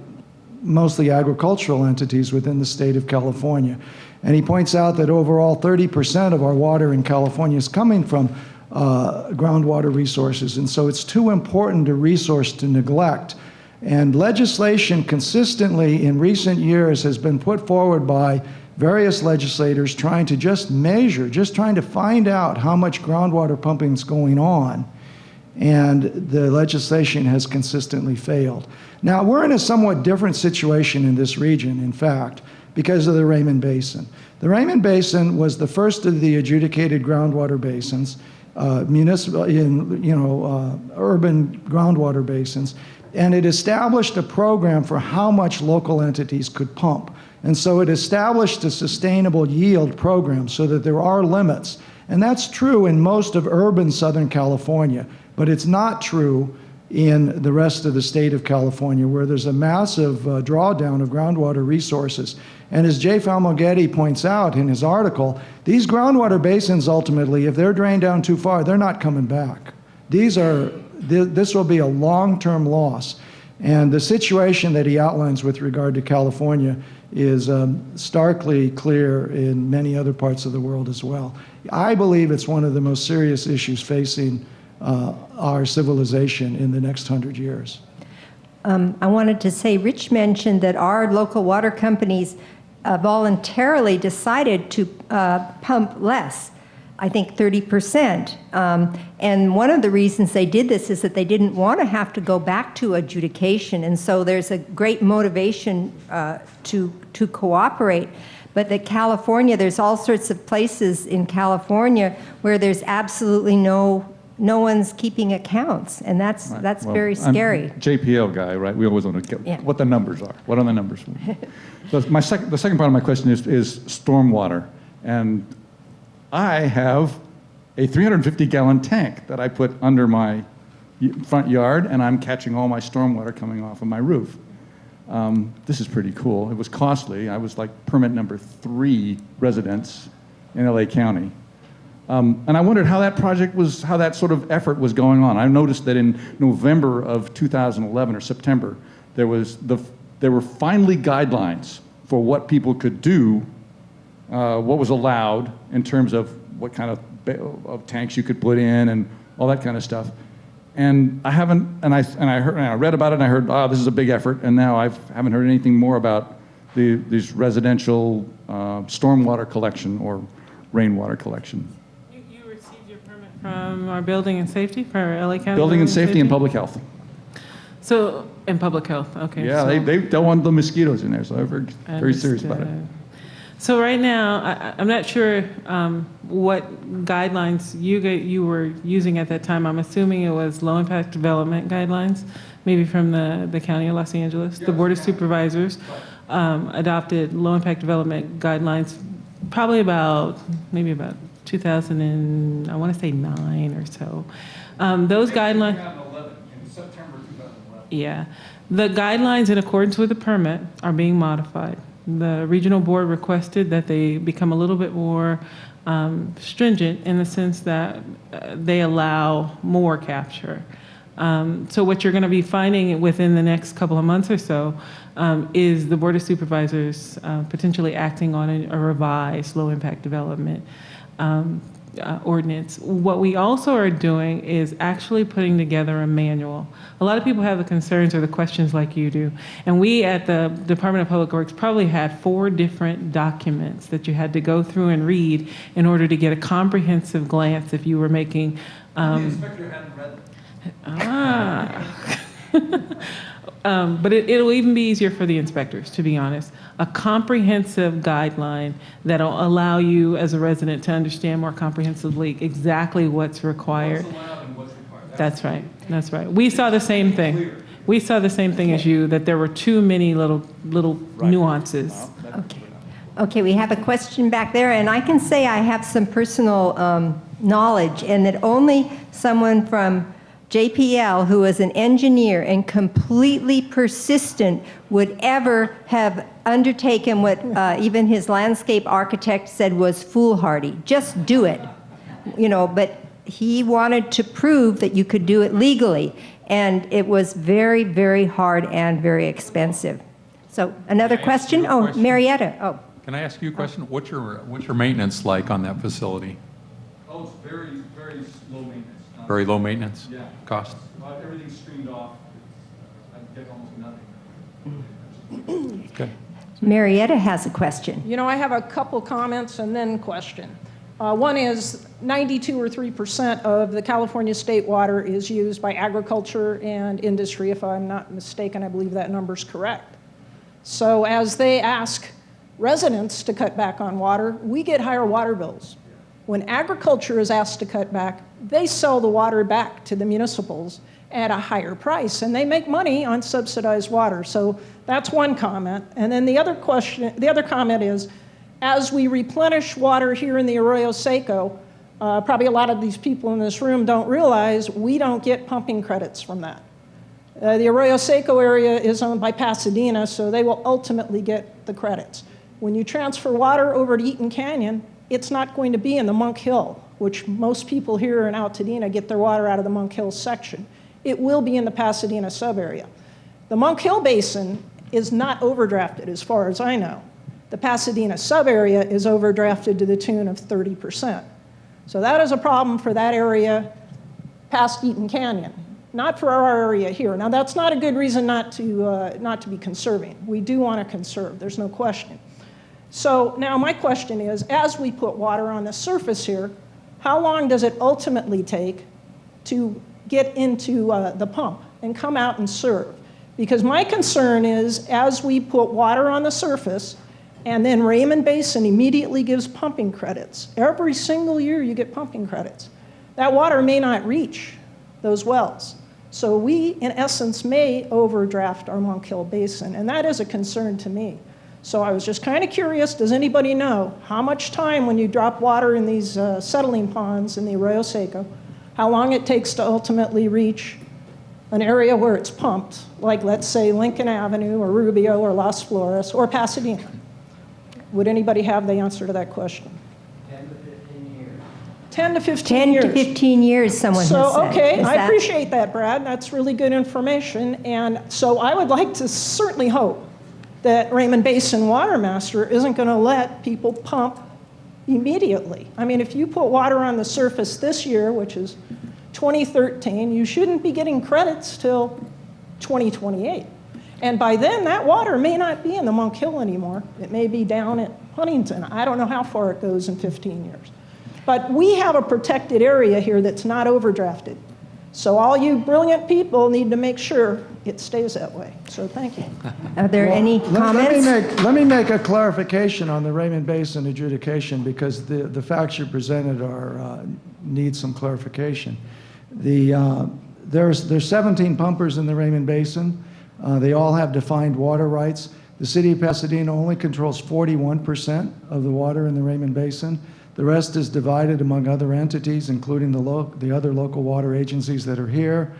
[SPEAKER 7] mostly agricultural entities within the state of California. And he points out that overall 30% of our water in California is coming from groundwater resources, and so it's too important a resource to neglect. And legislation consistently in recent years has been put forward by various legislators trying to just measure, just trying to find out how much groundwater pumping is going on, and the legislation has consistently failed. Now, we're in a somewhat different situation in this region, in fact, because of the Raymond Basin. The Raymond Basin was the first of the adjudicated groundwater basins, municipal, urban groundwater basins, and it established a program for how much local entities could pump. And so it established a sustainable yield program so that there are limits. And that's true in most of urban Southern California, but it's not true in the rest of the state of California, where there's a massive drawdown of groundwater resources. And as Jay Falmoghetti points out in his article, these groundwater basins ultimately, if they're drained down too far, they're not coming back. This will be a long-term loss. And the situation that he outlines with regard to California is starkly clear in many other parts of the world as well. I believe it's one of the most serious issues facing our civilization in the next 100 years.
[SPEAKER 3] I wanted to say, Rich mentioned that our local water companies voluntarily decided to pump less, I think 30%. And one of the reasons they did this is that they didn't want to have to go back to adjudication. And so there's a great motivation to cooperate. But that California, there's all sorts of places in California where there's absolutely no one's keeping accounts, and that's very scary.
[SPEAKER 14] I'm JPL guy, right? We always want to get what the numbers are. What are the numbers? So the second part of my question is stormwater, and I have a 350-gallon tank that I put under my front yard, and I'm catching all my stormwater coming off of my roof. This is pretty cool. It was costly. I was like permit number 3 residents in LA County. And I wondered how that project was, how that sort of effort was going on. I noticed that in November of 2011 or September, there were finally guidelines for what people could do, what was allowed in terms of what kind of tanks you could put in and all that kind of stuff. And I haven't, and I read about it and I heard, this is a big effort, and now I haven't heard anything more about these residential stormwater collection or rainwater collection.
[SPEAKER 6] From our building and safety for LA County?
[SPEAKER 14] Building and safety and public health.
[SPEAKER 6] So, and public health, okay.
[SPEAKER 14] Yeah,
[SPEAKER 6] so,
[SPEAKER 14] they don't want the mosquitoes in there, so they're very serious about it.
[SPEAKER 6] So right now, I'm not sure what guidelines you were using at that time. I'm assuming it was low impact development guidelines, maybe from the County of Los Angeles. The Board of Supervisors adopted low impact development guidelines probably maybe about 2000 and I want to say 9 or so. Those guidelines. 2011, in September 2011. Yeah, the guidelines in accordance with the permit are being modified. The regional board requested that they become a little bit more stringent in the sense that they allow more capture. So what you're going to be finding within the next couple of months or so is the Board of Supervisors potentially acting on a revised low impact development ordinance. What we also are doing is actually putting together a manual. A lot of people have the concerns or the questions like you do. And we at the Department of Public Works probably had 4 different documents that you had to go through and read in order to get a comprehensive glance if you were making...
[SPEAKER 14] the inspector hadn't read them.
[SPEAKER 6] But it'll even be easier for the inspectors, to be honest. A comprehensive guideline that'll allow you as a resident to understand more comprehensively exactly what's required. What's allowed and what's required. That's right. That's right. We saw the same thing. We saw the same thing as you, that there were too many little nuances.
[SPEAKER 3] Okay, we have a question back there, and I can say I have some personal knowledge, and that only someone from JPL, who is an engineer and completely persistent, would ever have undertaken what even his landscape architect said was foolhardy. Just do it. But he wanted to prove that you could do it legally, and it was very, very hard and very expensive. So another question? Oh, Marietta. Oh.
[SPEAKER 5] Can I ask you a question? What's your maintenance like on that facility?
[SPEAKER 14] Oh, it's very, very low maintenance.
[SPEAKER 5] Very low maintenance?
[SPEAKER 14] Yeah.
[SPEAKER 5] Cost?
[SPEAKER 14] Everything's streamed off. I get almost nothing.
[SPEAKER 5] Okay.
[SPEAKER 3] Marietta has a question.
[SPEAKER 15] You know, I have a couple comments and then question. One is 92 or 3% of the California state water is used by agriculture and industry. If I'm not mistaken, I believe that number's correct. So as they ask residents to cut back on water, we get higher water bills. When agriculture is asked to cut back, they sell the water back to the municipals at a higher price, and they make money on subsidized water. So that's one comment. And then the other comment is, as we replenish water here in the Arroyo Seco, probably a lot of these people in this room don't realize we don't get pumping credits from that. The Arroyo Seco area is owned by Pasadena, so they will ultimately get the credits. When you transfer water over to Eaton Canyon, it's not going to be in the Monk Hill, which most people here in Altadena get their water out of the Monk Hill section. It will be in the Pasadena sub-area. The Monk Hill Basin is not overdrafted as far as I know. The Pasadena sub-area is overdrafted to the tune of 30%. So that is a problem for that area past Eaton Canyon, not for our area here. Now that's not a good reason not to be conserving. We do want to conserve, there's no question. So now my question is, as we put water on the surface here, how long does it ultimately take to get into the pump and come out and serve? Because my concern is, as we put water on the surface, and then Raymond Basin immediately gives pumping credits. Every single year you get pumping credits. That water may not reach those wells. So we, in essence, may overdraft our Monk Hill Basin, and that is a concern to me. So I was just kind of curious, does anybody know how much time when you drop water in these settling ponds in the Arroyo Seco, how long it takes to ultimately reach an area where it's pumped, like let's say Lincoln Avenue or Rubio or Las Flores or Pasadena? Would anybody have the answer to that question?
[SPEAKER 16] 10 to 15 years.
[SPEAKER 15] 10 to 15 years.
[SPEAKER 3] 10 to 15 years, someone has said.
[SPEAKER 15] So, okay, I appreciate that, Brad. That's really good information. And so I would like to certainly hope that Raymond Basin Water Master isn't going to let people pump immediately. I mean, if you put water on the surface this year, which is 2013, you shouldn't be getting credits till 2028. And by then, that water may not be in the Monk Hill anymore. It may be down at Huntington. I don't know how far it goes in 15 years. But we have a protected area here that's not overdrafted. So all you brilliant people need to make sure it stays that way. So thank you.
[SPEAKER 3] Are there any comments?
[SPEAKER 7] Let me make a clarification on the Raymond Basin adjudication, because the facts you presented need some clarification. There's 17 pumpers in the Raymond Basin. They all have defined water rights. The city of Pasadena only controls 41% of the water in the Raymond Basin. The rest is divided among other entities, including the other local water agencies that are here,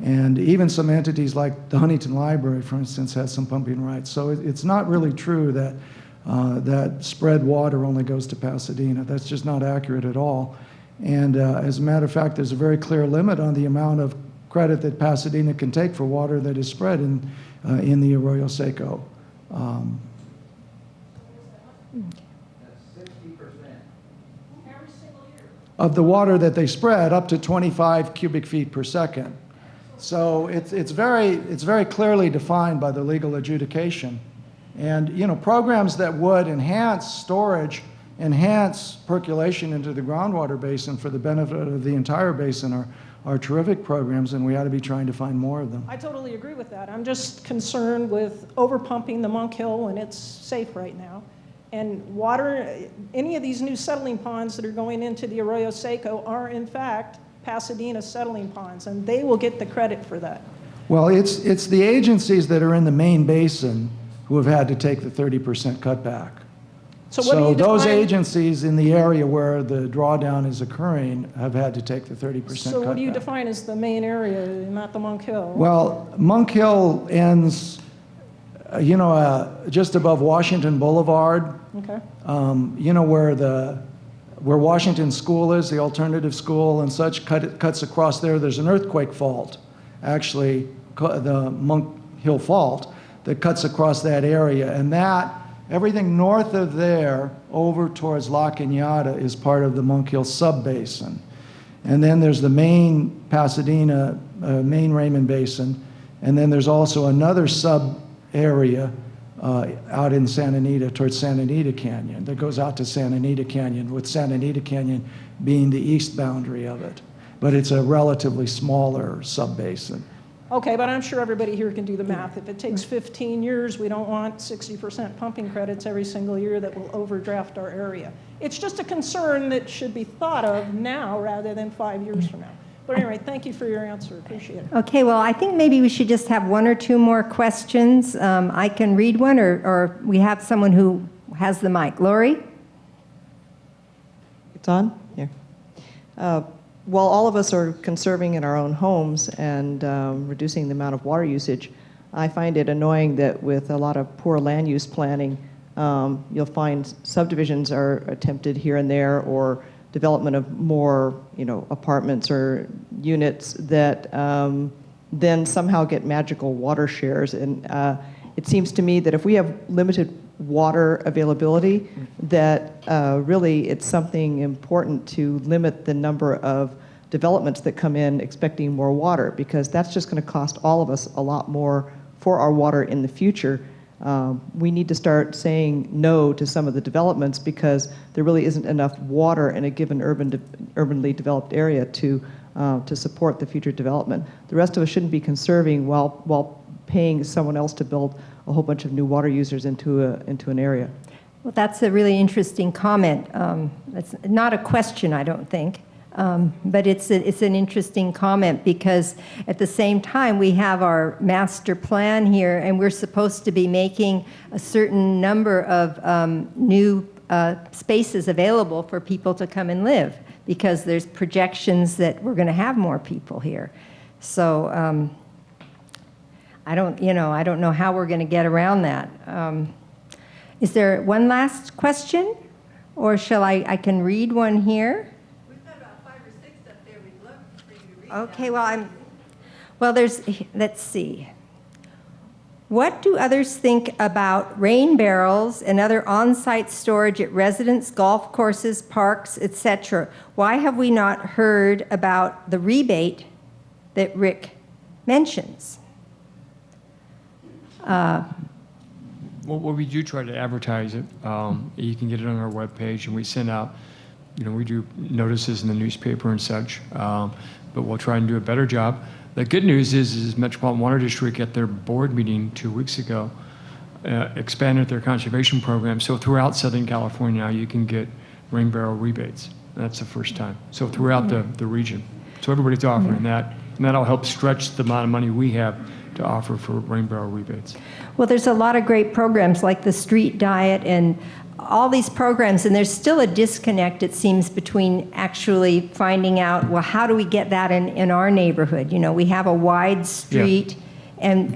[SPEAKER 7] and even some entities like the Huntington Library, for instance, has some pumping rights. So it's not really true that that spread water only goes to Pasadena. That's just not accurate at all. And as a matter of fact, there's a very clear limit on the amount of credit that Pasadena can take for water that is spread in the Arroyo Seco. Of the water that they spread, up to 25 cubic feet per second. So it's very clearly defined by the legal adjudication. And programs that would enhance storage, enhance percolation into the groundwater basin for the benefit of the entire basin are terrific programs, and we ought to be trying to find more of them.
[SPEAKER 15] I totally agree with that. I'm just concerned with overpumping the Monk Hill when it's safe right now. And water, any of these new settling ponds that are going into the Arroyo Seco are in fact Pasadena settling ponds, and they will get the credit for that.
[SPEAKER 7] Well, it's the agencies that are in the main basin who have had to take the 30% cutback. So those agencies in the area where the drawdown is occurring have had to take the 30% cutback.
[SPEAKER 15] So what do you define as the main area, not the Monk Hill?
[SPEAKER 7] Well, Monk Hill ends, just above Washington Boulevard.
[SPEAKER 15] Okay.
[SPEAKER 7] Where Washington School is, the alternative school and such, cuts across there. There's an earthquake fault, actually, the Monk Hill Fault, that cuts across that area. And everything north of there over towards La Cañada is part of the Monk Hill sub-basin. And then there's the main Pasadena, main Raymond Basin. And then there's also another sub-area out in Santa Anita towards Santa Anita Canyon that goes out to Santa Anita Canyon, with Santa Anita Canyon being the east boundary of it. But it's a relatively smaller sub-basin.
[SPEAKER 15] Okay, but I'm sure everybody here can do the math. If it takes 15 years, we don't want 60% pumping credits every single year that will overdraft our area. It's just a concern that should be thought of now rather than 5 years from now. But anyway, thank you for your answer. Appreciate it.
[SPEAKER 3] Okay, well, I think maybe we should just have one or two more questions. I can read one, or we have someone who has the mic. Lori?
[SPEAKER 17] It's on? Here. While all of us are conserving in our own homes and reducing the amount of water usage, I find it annoying that with a lot of poor land use planning, you'll find subdivisions are attempted here and there, or development of more, apartments or units that then somehow get magical water shares. And it seems to me that if we have limited water availability, that really it's something important to limit the number of developments that come in expecting more water, because that's just going to cost all of us a lot more for our water in the future. We need to start saying no to some of the developments because there really isn't enough water in a given urbanly developed area to support the future development. The rest of us shouldn't be conserving while paying someone else to build a whole bunch of new water users into an area.
[SPEAKER 3] Well, that's a really interesting comment. It's not a question, I don't think. But it's an interesting comment, because at the same time we have our master plan here, and we're supposed to be making a certain number of new spaces available for people to come and live, because there's projections that we're going to have more people here. So I don't know how we're going to get around that. Is there one last question, or shall I can read one here? Okay, let's see. What do others think about rain barrels and other on-site storage at residents, golf courses, parks, etc.? Why have we not heard about the rebate that Rick mentions?
[SPEAKER 8] Well, we do try to advertise it. You can get it on our webpage, and we send out, we do notices in the newspaper and such. But we'll try and do a better job. The good news is Metropolitan Water District at their board meeting 2 weeks ago expanded their conservation program. So throughout Southern California now you can get rain barrel rebates. That's the first time. So throughout the region. So everybody's offering that, and that'll help stretch the amount of money we have to offer for rain barrel rebates.
[SPEAKER 3] Well, there's a lot of great programs like the street diet and all these programs, and there's still a disconnect, it seems, between actually finding out, well, how do we get that in our neighborhood? We have a wide street, and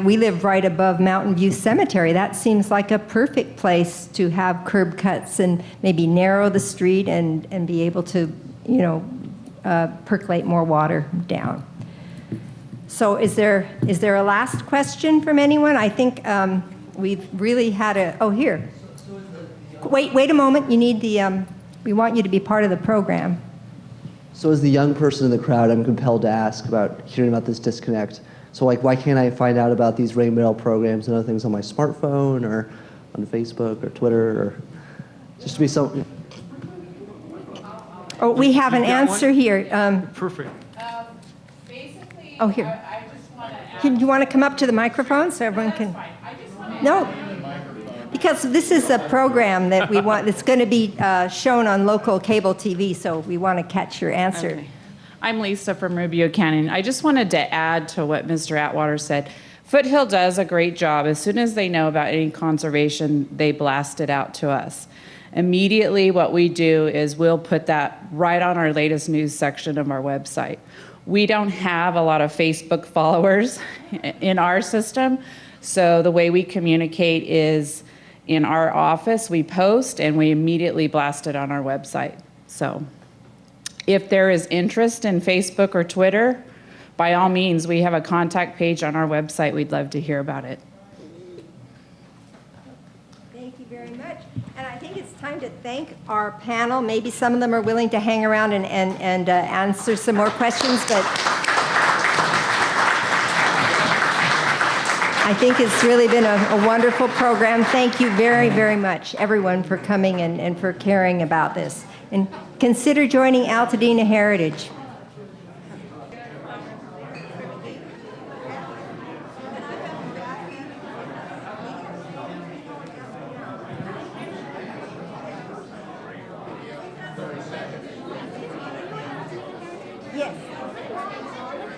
[SPEAKER 3] we live right above Mountain View Cemetery. That seems like a perfect place to have curb cuts and maybe narrow the street and be able to, percolate more water down. So is there a last question from anyone? I think we've really had here. Wait a moment. You need we want you to be part of the program.
[SPEAKER 13] So as the young person in the crowd, I'm compelled to ask about hearing about this disconnect. So why can't I find out about these rain barrel programs and other things on my smartphone or on Facebook or Twitter, or just to be so?
[SPEAKER 3] Oh, we have an answer here.
[SPEAKER 8] Perfect.
[SPEAKER 9] Basically,
[SPEAKER 3] here.
[SPEAKER 9] I just want to ask.
[SPEAKER 3] You want to come up to the microphone so everyone can? No. Because this is a program that we want, it's going to be shown on local cable TV, so we want to catch your answer.
[SPEAKER 18] Okay. I'm Lisa from Rubio Canyon. I just wanted to add to what Mr. Atwater said. Foothill does a great job. As soon as they know about any conservation, they blast it out to us. Immediately what we do is we'll put that right on our latest news section of our website. We don't have a lot of Facebook followers in our system, so the way we communicate is in our office, we post and we immediately blast it on our website. So if there is interest in Facebook or Twitter, by all means, we have a contact page on our website. We'd love to hear about it.
[SPEAKER 3] Thank you very much. And I think it's time to thank our panel. Maybe some of them are willing to hang around and answer some more questions, but I think it's really been a wonderful program. Thank you very, very much, everyone, for coming and for caring about this. And consider joining Altadena Heritage. Yes.